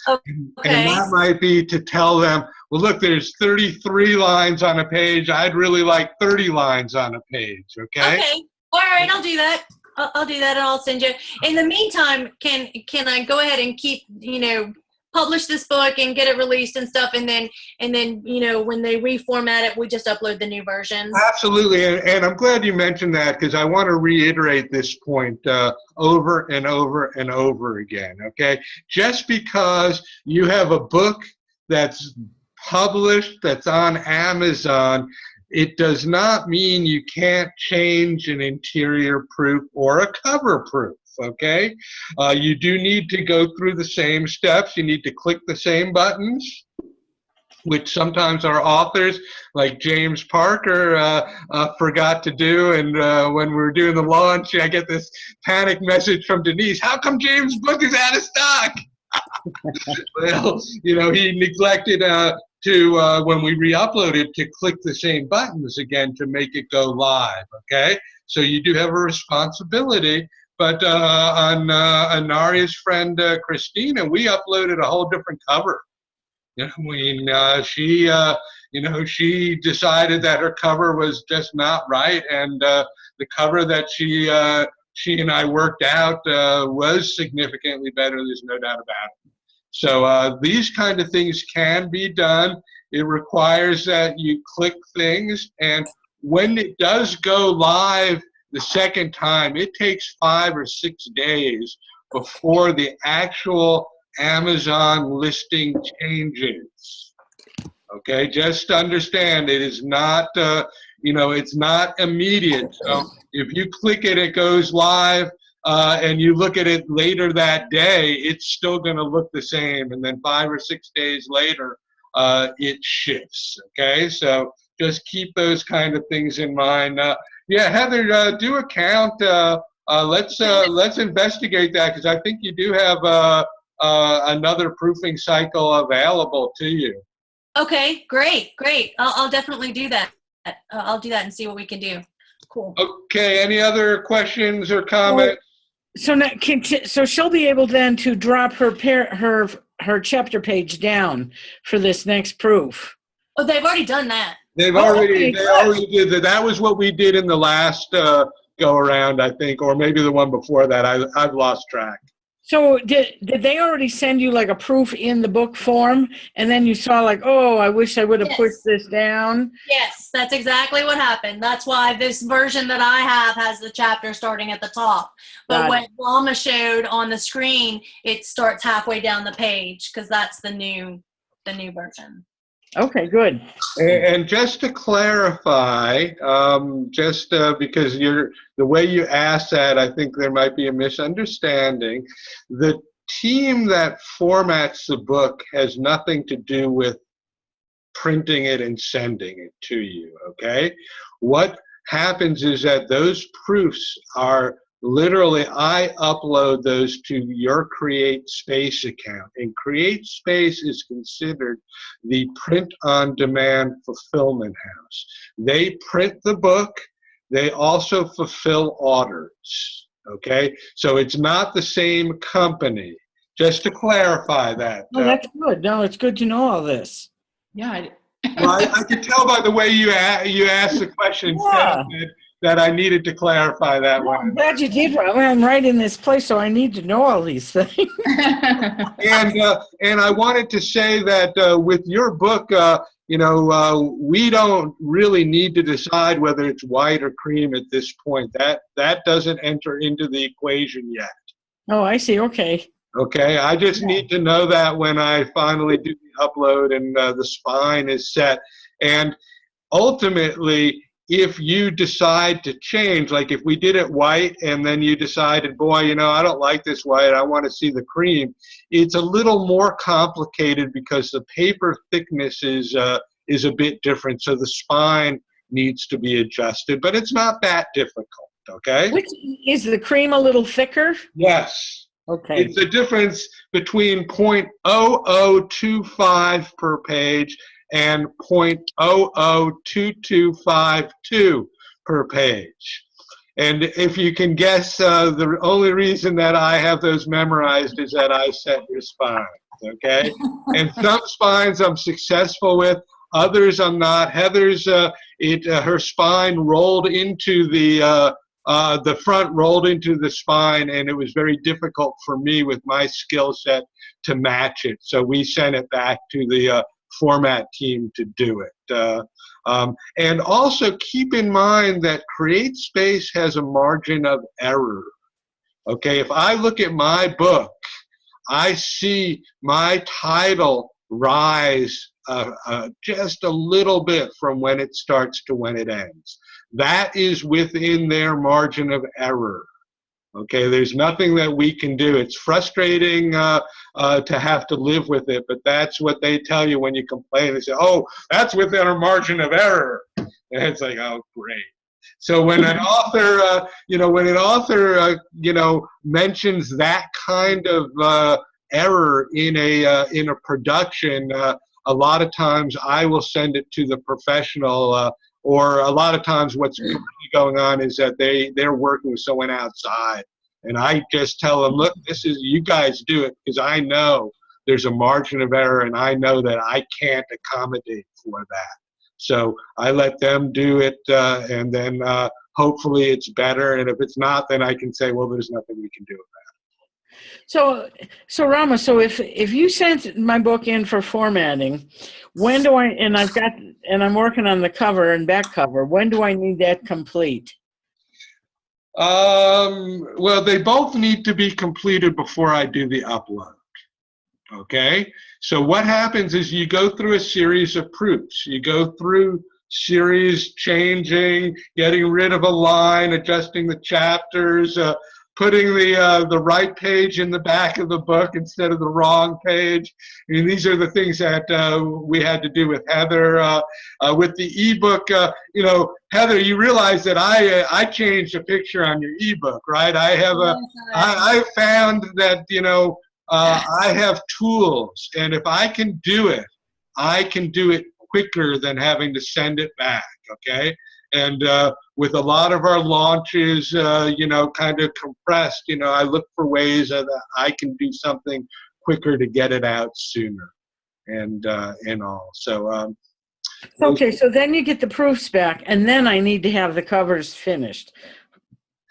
S2: Okay.
S1: And that might be to tell them, well, look, there's 33 lines on a page. I'd really like 30 lines on a page. Okay.
S2: Okay. All right, I'll do that. I'll do that, and I'll send you. In the meantime, can I go ahead and keep publish this book and get it released and stuff, and then when they reformat it, we just upload the new version?
S1: Absolutely, and I'm glad you mentioned that, because I want to reiterate this point over and over and over again. Okay, just because you have a book that's published, that's on Amazon, it does not mean you can't change an interior proof or a cover proof. Okay, you do need to go through the same steps. You need to click the same buttons, which sometimes our authors, like James Parker, forgot to do. And when we were doing the launch, I get this panic message from Denise, how come James' book is out of stock? Well, he neglected when we re-uploaded, to click the same buttons again to make it go live. Okay, so you do have a responsibility. But on Anaria's friend Christina, we uploaded a whole different cover. She decided that her cover was just not right, and the cover that she and I worked out was significantly better. There's no doubt about it. So these kind of things can be done. It requires that you click things, and when it does go live the second time, it takes 5 or 6 days before the actual Amazon listing changes. Okay, just understand it is not, it's not immediate. So if you click it, it goes live, and you look at it later that day, it's still going to look the same. And then 5 or 6 days later, it shifts. Okay, so just keep those kind of things in mind. Yeah, Heather, do a count. Let's investigate that, because I think you do have another proofing cycle available to you.
S2: Okay, great. I'll definitely do that. I'll do that and see what we can do. Cool.
S1: Okay, any other questions or comments?
S4: So now, so she'll be able then to drop her chapter page down for this next proof.
S2: Oh, they've already done that.
S1: They already did that. That was what we did in the last go around, I think, or maybe the one before that. I've lost track.
S4: So did they already send you like a proof in the book form, and then you saw like, oh, I wish I would have pushed
S2: Yes.
S4: this down?
S2: Yes, that's exactly what happened. That's why this version that I have has the chapter starting at the top. But
S4: Got
S2: what
S4: it.
S2: Rama showed on the screen, it starts halfway down the page because that's the new version.
S4: Okay, good.
S1: And just to clarify, because the way you asked that, I think there might be a misunderstanding. The team that formats the book has nothing to do with printing it and sending it to you, okay? What happens is that those proofs are literally, I upload those to your Create Space account, and Create Space is considered the print-on-demand fulfillment house. They print the book, they also fulfill orders, okay? So it's not the same company, just to clarify that.
S4: Oh, that's good. No, it's good to know all this.
S3: Yeah.
S1: Well, I could tell by the way you asked the question
S4: Yeah.
S1: that I needed to clarify that
S4: Well, I'm
S1: one.
S4: glad you did. I'm right in this place, so I need to know all these things.
S1: And I wanted to say that with your book, we don't really need to decide whether it's white or cream at this point. That doesn't enter into the equation yet.
S4: Oh, I see. Okay.
S1: Okay, I just need to know that when I finally do the upload and the spine is set. And ultimately, if you decide to change, like if we did it white and then you decided, boy, I don't like this white, I want to see the cream, it's a little more complicated because the paper thickness is a bit different, so the spine needs to be adjusted, but it's not that difficult, okay?
S4: Which is the cream a little thicker?
S1: Yes.
S4: Okay.
S1: It's a difference between 0.0025 per page and 0.002252 per page. And if you can guess, the only reason that I have those memorized is that I set your spines, okay? And some spines I'm successful with, others I'm not. Heather's, her spine rolled into the front rolled into the spine, and it was very difficult for me with my skill set to match it. So we sent it back to the format team to do it. And also keep in mind that Create Space has a margin of error. Okay, if I look at my book, I see my title rise just a little bit from when it starts to when it ends. That is within their margin of error. Okay, there's nothing that we can do. It's frustrating to have to live with it, but that's what they tell you when you complain. They say, oh, that's within our margin of error. And it's like, oh, great. So when an author, mentions that kind of error in a production, a lot of times I will send it to the professional, or a lot of times what's really going on is that they're working with someone outside, and I just tell them, look, you guys do it, because I know there's a margin of error, and I know that I can't accommodate for that. So I let them do it, and then hopefully it's better. And if it's not, then I can say, well, there's nothing we can do about it.
S4: So Rama, so if you sent my book in for formatting, when do and I'm working on the cover and back cover, when do I need that complete?
S1: Well, they both need to be completed before I do the upload. Okay, so what happens is you go through a series of proofs. You go through series changing, getting rid of a line, adjusting the chapters, putting the right page in the back of the book instead of the wrong page. I mean, these are the things that we had to do with Heather. With the ebook, Heather, you realize that I changed a picture on your ebook, right? I found that, I have tools, and if I can do it quicker than having to send it back, okay? And with a lot of our launches, kind of compressed, I look for ways that I can do something quicker to get it out sooner, and all. So,
S4: okay, so then you get the proofs back, and then I need to have the covers finished.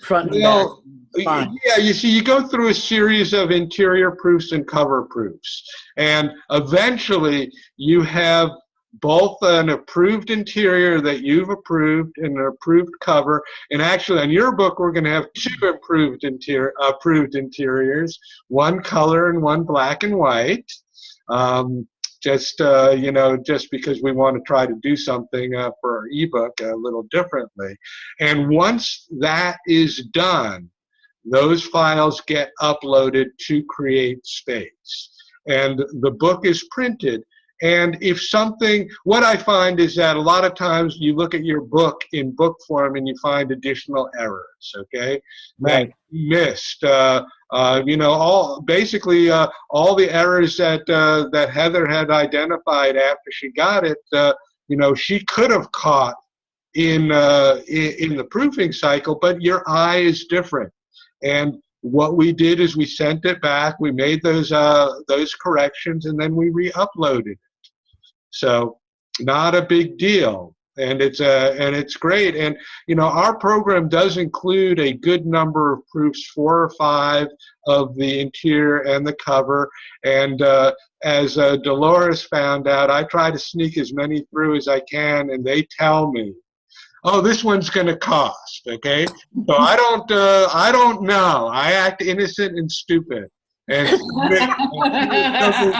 S4: front and back.
S1: Well,
S4: Fine.
S1: yeah, you see, you go through a series of interior proofs and cover proofs, and eventually you have both an approved interior that you've approved and an approved cover. And actually, on your book, we're going to have two approved interiors, one color and one black and white. Just just because we want to try to do something for our ebook a little differently. And once that is done, those files get uploaded to CreateSpace, and the book is printed. And if something, what I find is that a lot of times you look at your book in book form and you find additional errors, okay?
S4: Right.
S1: That you missed, all the errors that Heather had identified after she got it, she could have caught in the proofing cycle, but your eye is different. And what we did is we sent it back, we made those corrections, and then we re-uploaded it. So not a big deal, and it's great. And our program does include a good number of proofs, 4 or 5 of the interior and the cover. And as Dolores found out, I try to sneak as many through as I can, and they tell me, oh, this one's going to cost, okay? So I don't know. I act innocent and stupid, and something comes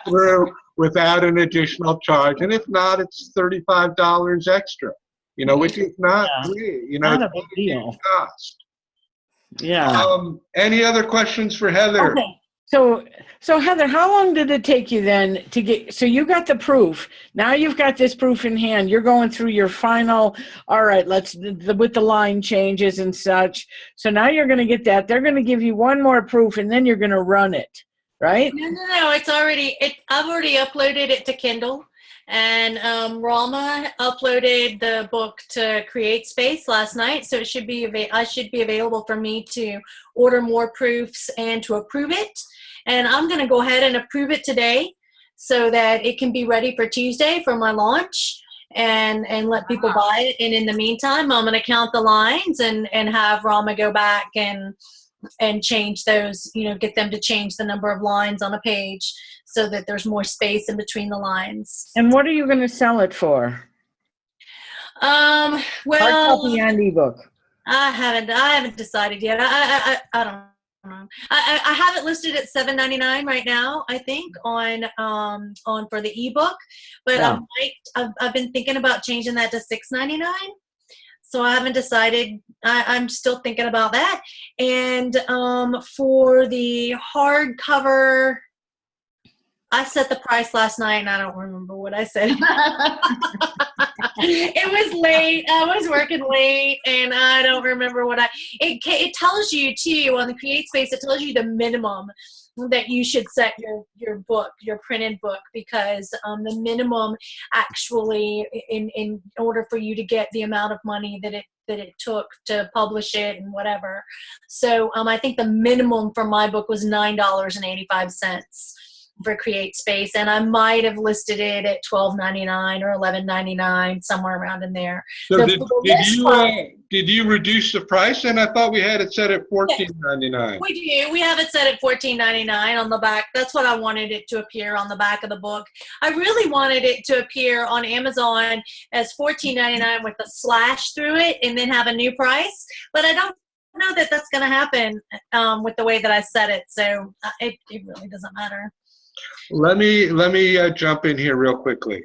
S1: through without an additional charge, and if not, it's $35 extra, which is not great.
S4: Not a big deal.
S1: Cost.
S4: Yeah.
S1: Any other questions for Heather?
S4: Okay. So Heather, how long did it take you then to get, so you got the proof, now you've got this proof in hand, you're going through your final, all right, with the line changes and such. So now you're going to get that. They're going to give you one more proof and then you're going to run it, right?
S2: No, I've already uploaded it to Kindle. And Rama uploaded the book to CreateSpace last night, so it should be I should be available for me to order more proofs and to approve it. And I'm going to go ahead and approve it today so that it can be ready for Tuesday for my launch and let people buy it. And in the meantime, I'm going to count the lines and have Rama go back and change those, get them to change the number of lines on a page so that there's more space in between the lines.
S4: And what are you going to sell it for?
S2: Well,
S4: hard copy and ebook.
S2: I haven't decided yet. I don't know. I have it listed at $7.99 right now, I think, on for the ebook, but
S4: Yeah.
S2: I've been thinking about changing that to $6.99. So I haven't decided. I'm still thinking about that. And for the hardcover, I set the price last night, and I don't remember what I said. It was late. I was working late, and I don't remember what it tells you, too, on the CreateSpace, it tells you the minimum that you should set your book, your printed book, because the minimum actually, in order for you to get the amount of money that it took to publish it and whatever. So I think the minimum for my book was $9.85 for CreateSpace, and I might have listed it at $12.99 or $11.99, somewhere around in there.
S1: So did you reduce the price? And I thought we had it set at $14.99.
S2: We do. We have it set at $14.99 on the back. That's what I wanted it to appear on the back of the book. I really wanted it to appear on Amazon as $14.99 with a slash through it and then have a new price, but I don't know that that's going to happen with the way that I set it, so it really doesn't matter.
S1: Let me jump in here real quickly.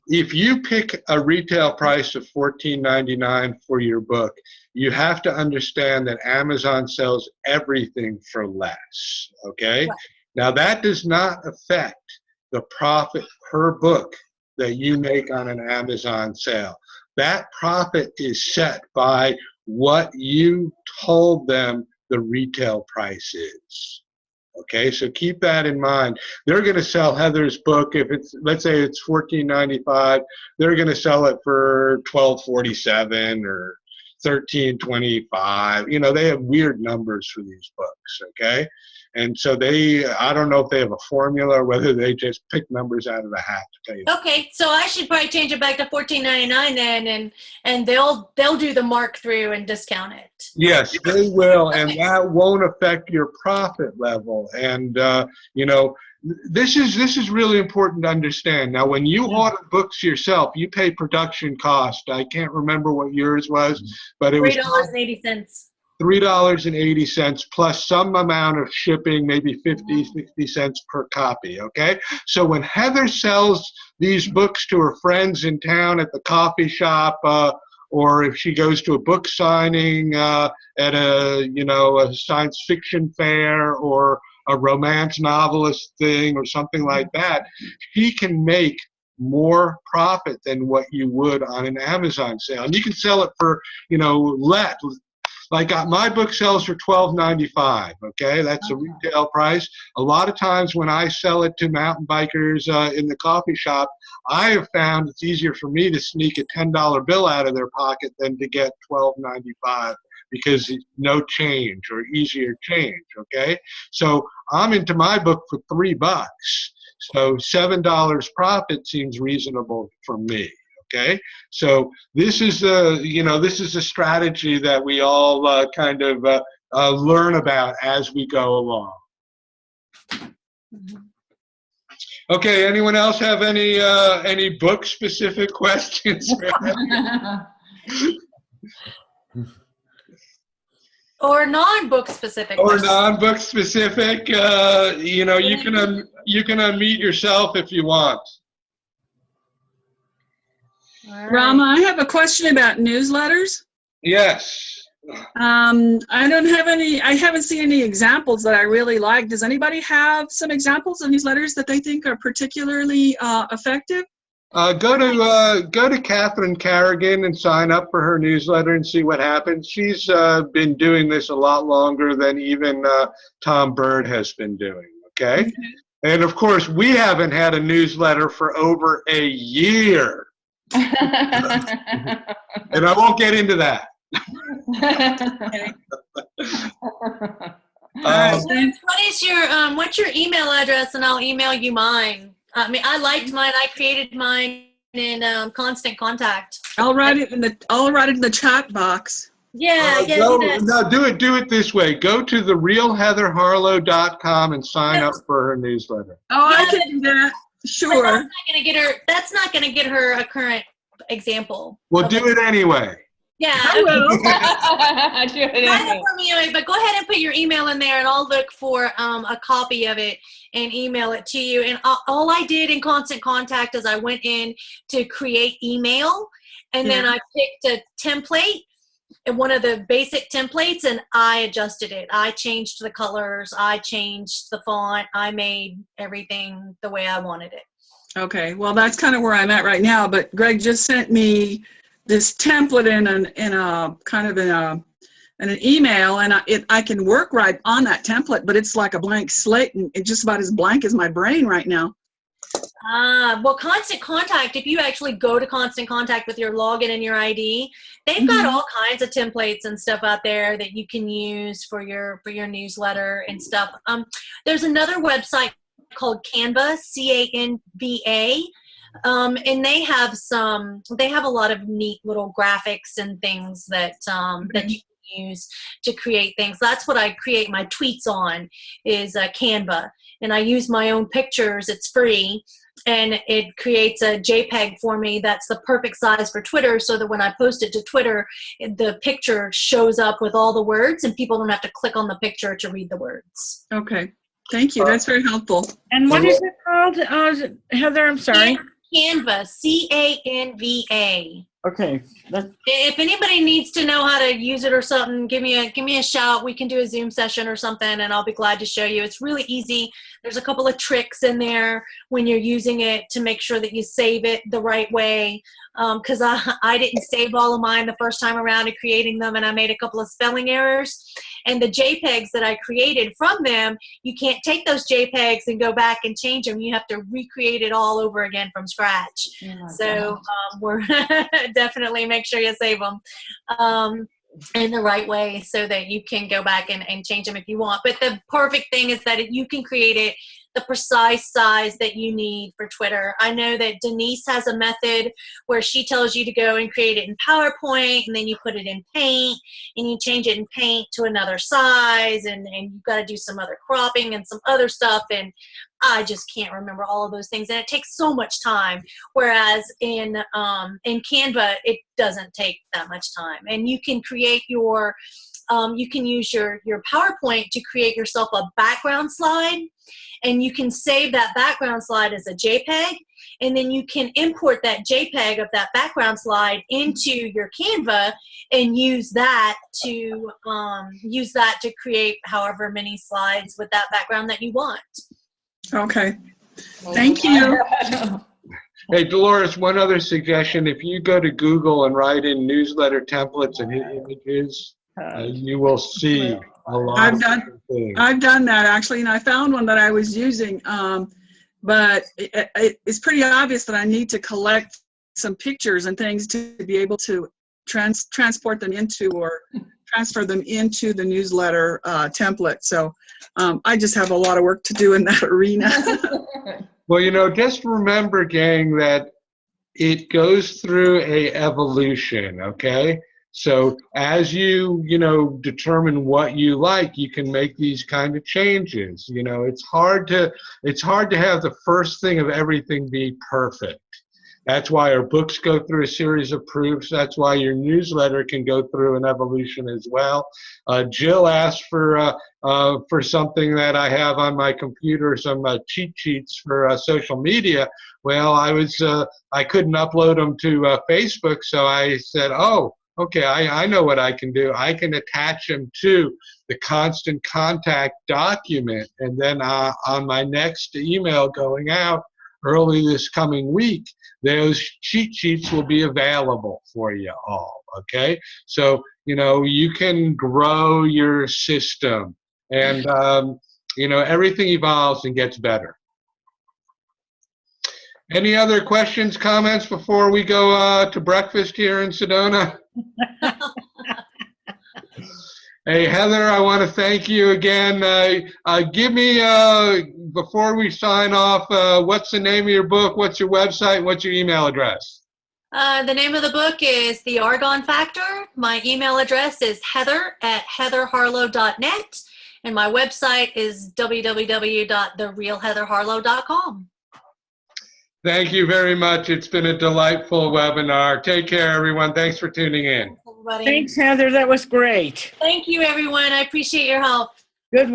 S1: If you pick a retail price of $14.99 for your book, you have to understand that Amazon sells everything for less, okay? Right. Now, that does not affect the profit per book that you make on an Amazon sale. That profit is set by what you told them the retail price is. Okay, so keep that in mind. They're going to sell Heather's book, if it's, let's say it's $14.95, they're going to sell it for $12.47 or 13.25. You know, they have weird numbers for these books, okay? And so I don't know if they have a formula or whether they just pick numbers out of the hat to tell you.
S2: Okay, so I should probably change it back to $14.99 then, and they'll do the mark through and discount it.
S1: Yes, they will, and that won't affect your profit level. And you know, this is really important to understand. Now, when you order books yourself, you pay production cost. I can't remember what yours was, but it was
S2: $3.80.
S1: $3.80 plus some amount of shipping, maybe 50, 60 cents per copy, okay? So when Heather sells these books to her friends in town at the coffee shop, or if she goes to a book signing at a science fiction fair or a romance novelist thing or something like that, she can make more profit than what you would on an Amazon sale. And you can sell it for, like my book sells for $12.95, okay? That's a retail price. A lot of times when I sell it to mountain bikers in the coffee shop, I have found it's easier for me to sneak a $10 bill out of their pocket than to get $12.95 because it's no change or easier change, okay? So I'm into my book for $3. So $7 profit seems reasonable for me. Okay, so this is a strategy that we all learn about as we go along. Okay, anyone else have any book specific questions?
S2: Or non-book specific.
S1: Or non-book specific. You can unmute yourself if you want.
S2: All right.
S5: Rama, I have a question about newsletters.
S1: Yes.
S5: I haven't seen any examples that I really like. Does anybody have some examples of newsletters that they think are particularly effective?
S1: Go to Catherine Carrigan and sign up for her newsletter and see what happens. She's been doing this a lot longer than even Tom Bird has been doing, okay? And of course, we haven't had a newsletter for over a year. And I won't get into that.
S2: What's your email address, and I'll email you mine. I mean, I liked mine. I created mine in Constant Contact.
S5: I'll write it in the chat box.
S2: Yeah,
S1: No, do it this way. Go to therealheatherharlow.com and sign up for her newsletter.
S5: Oh, I can do that. Sure.
S2: That's not gonna get her a current example.
S1: Well, do it anyway.
S2: Yeah.
S5: I will.
S2: Sign up for me anyway, but go ahead and put your email in there, and I'll look for a copy of it and email it to you. And all I did in Constant Contact is I went in to create email, and then I picked a template, and one of the basic templates, and I adjusted it. I changed the colors. I changed the font. I made everything the way I wanted it.
S5: Okay, well, that's kind of where I'm at right now, but Greg just sent me this template in an email, and I can work right on that template, but it's like a blank slate, and it's just about as blank as my brain right now.
S2: Well, Constant Contact, if you actually go to Constant Contact with your login and your ID, they've got all kinds of templates and stuff out there that you can use for your newsletter and stuff. There's another website called Canva, CANVA. And they have a lot of neat little graphics and things that that you can use to create things. That's what I create my tweets on, is Canva. And I use my own pictures. It's free. And it creates a JPEG for me that's the perfect size for Twitter, so that when I post it to Twitter, the picture shows up with all the words and people don't have to click on the picture to read the words.
S5: Okay. Thank you. That's very helpful.
S4: And what is it called, Heather? I'm sorry.
S2: Canva, CANVA.
S4: Okay.
S2: If anybody needs to know how to use it or something, give me a shout. We can do a Zoom session or something, and I'll be glad to show you. It's really easy. There's a couple of tricks in there when you're using it to make sure that you save it the right way. Because I didn't save all of mine the first time around in creating them, and I made a couple of spelling errors. And the JPEGs that I created from them, you can't take those JPEGs and go back and change them. You have to recreate it all over again from scratch. So we're definitely make sure you save them in the right way so that you can go back and change them if you want. But the perfect thing is that you can create it the precise size that you need for Twitter. I know that Denise has a method where she tells you to go and create it in PowerPoint, and then you put it in Paint, and you change it in Paint to another size, and you've got to do some other cropping and some other stuff, and I just can't remember all of those things, and it takes so much time. Whereas in Canva, it doesn't take that much time, and you can create your you can use your PowerPoint to create yourself a background slide, and you can save that background slide as a JPEG, and then you can import that JPEG of that background slide into your Canva and use that to create however many slides with that background that you want.
S5: Okay. Thank you.
S1: Hey, Dolores, one other suggestion. If you go to Google and write in newsletter templates and hit images, you will see a lot of different things.
S5: I've done that, actually, and I found one that I was using, but it's pretty obvious that I need to collect some pictures and things to be able to transport them into or transfer them into the newsletter template. So I just have a lot of work to do in that arena.
S1: Well, just remember, gang, that it goes through a evolution, okay? So as you determine what you like, you can make these kind of changes. It's hard to have the first thing of everything be perfect. That's why our books go through a series of proofs. That's why your newsletter can go through an evolution as well. Jill asked for something that I have on my computer, some cheat sheets for social media. Well, I couldn't upload them to Facebook, so I said, oh, okay, I know what I can do. I can attach them to the constant contact document, and then on my next email going out early this coming week, those cheat sheets will be available for you all, okay? So, you can grow your system, and, everything evolves and gets better. Any other questions, comments before we go to breakfast here in Sedona? Hey, Heather, I want to thank you again. Give me, before we sign off, what's the name of your book, what's your website, what's your email address?
S2: The name of the book is The Argon Factor. My email address is heather@heatherharlow.net, and my website is www.therealheatherharlow.com.
S1: Thank you very much. It's been a delightful webinar. Take care, everyone. Thanks for tuning in.
S2: Everybody.
S4: Thanks, Heather. That was great.
S2: Thank you, everyone. I appreciate your help.
S4: Good.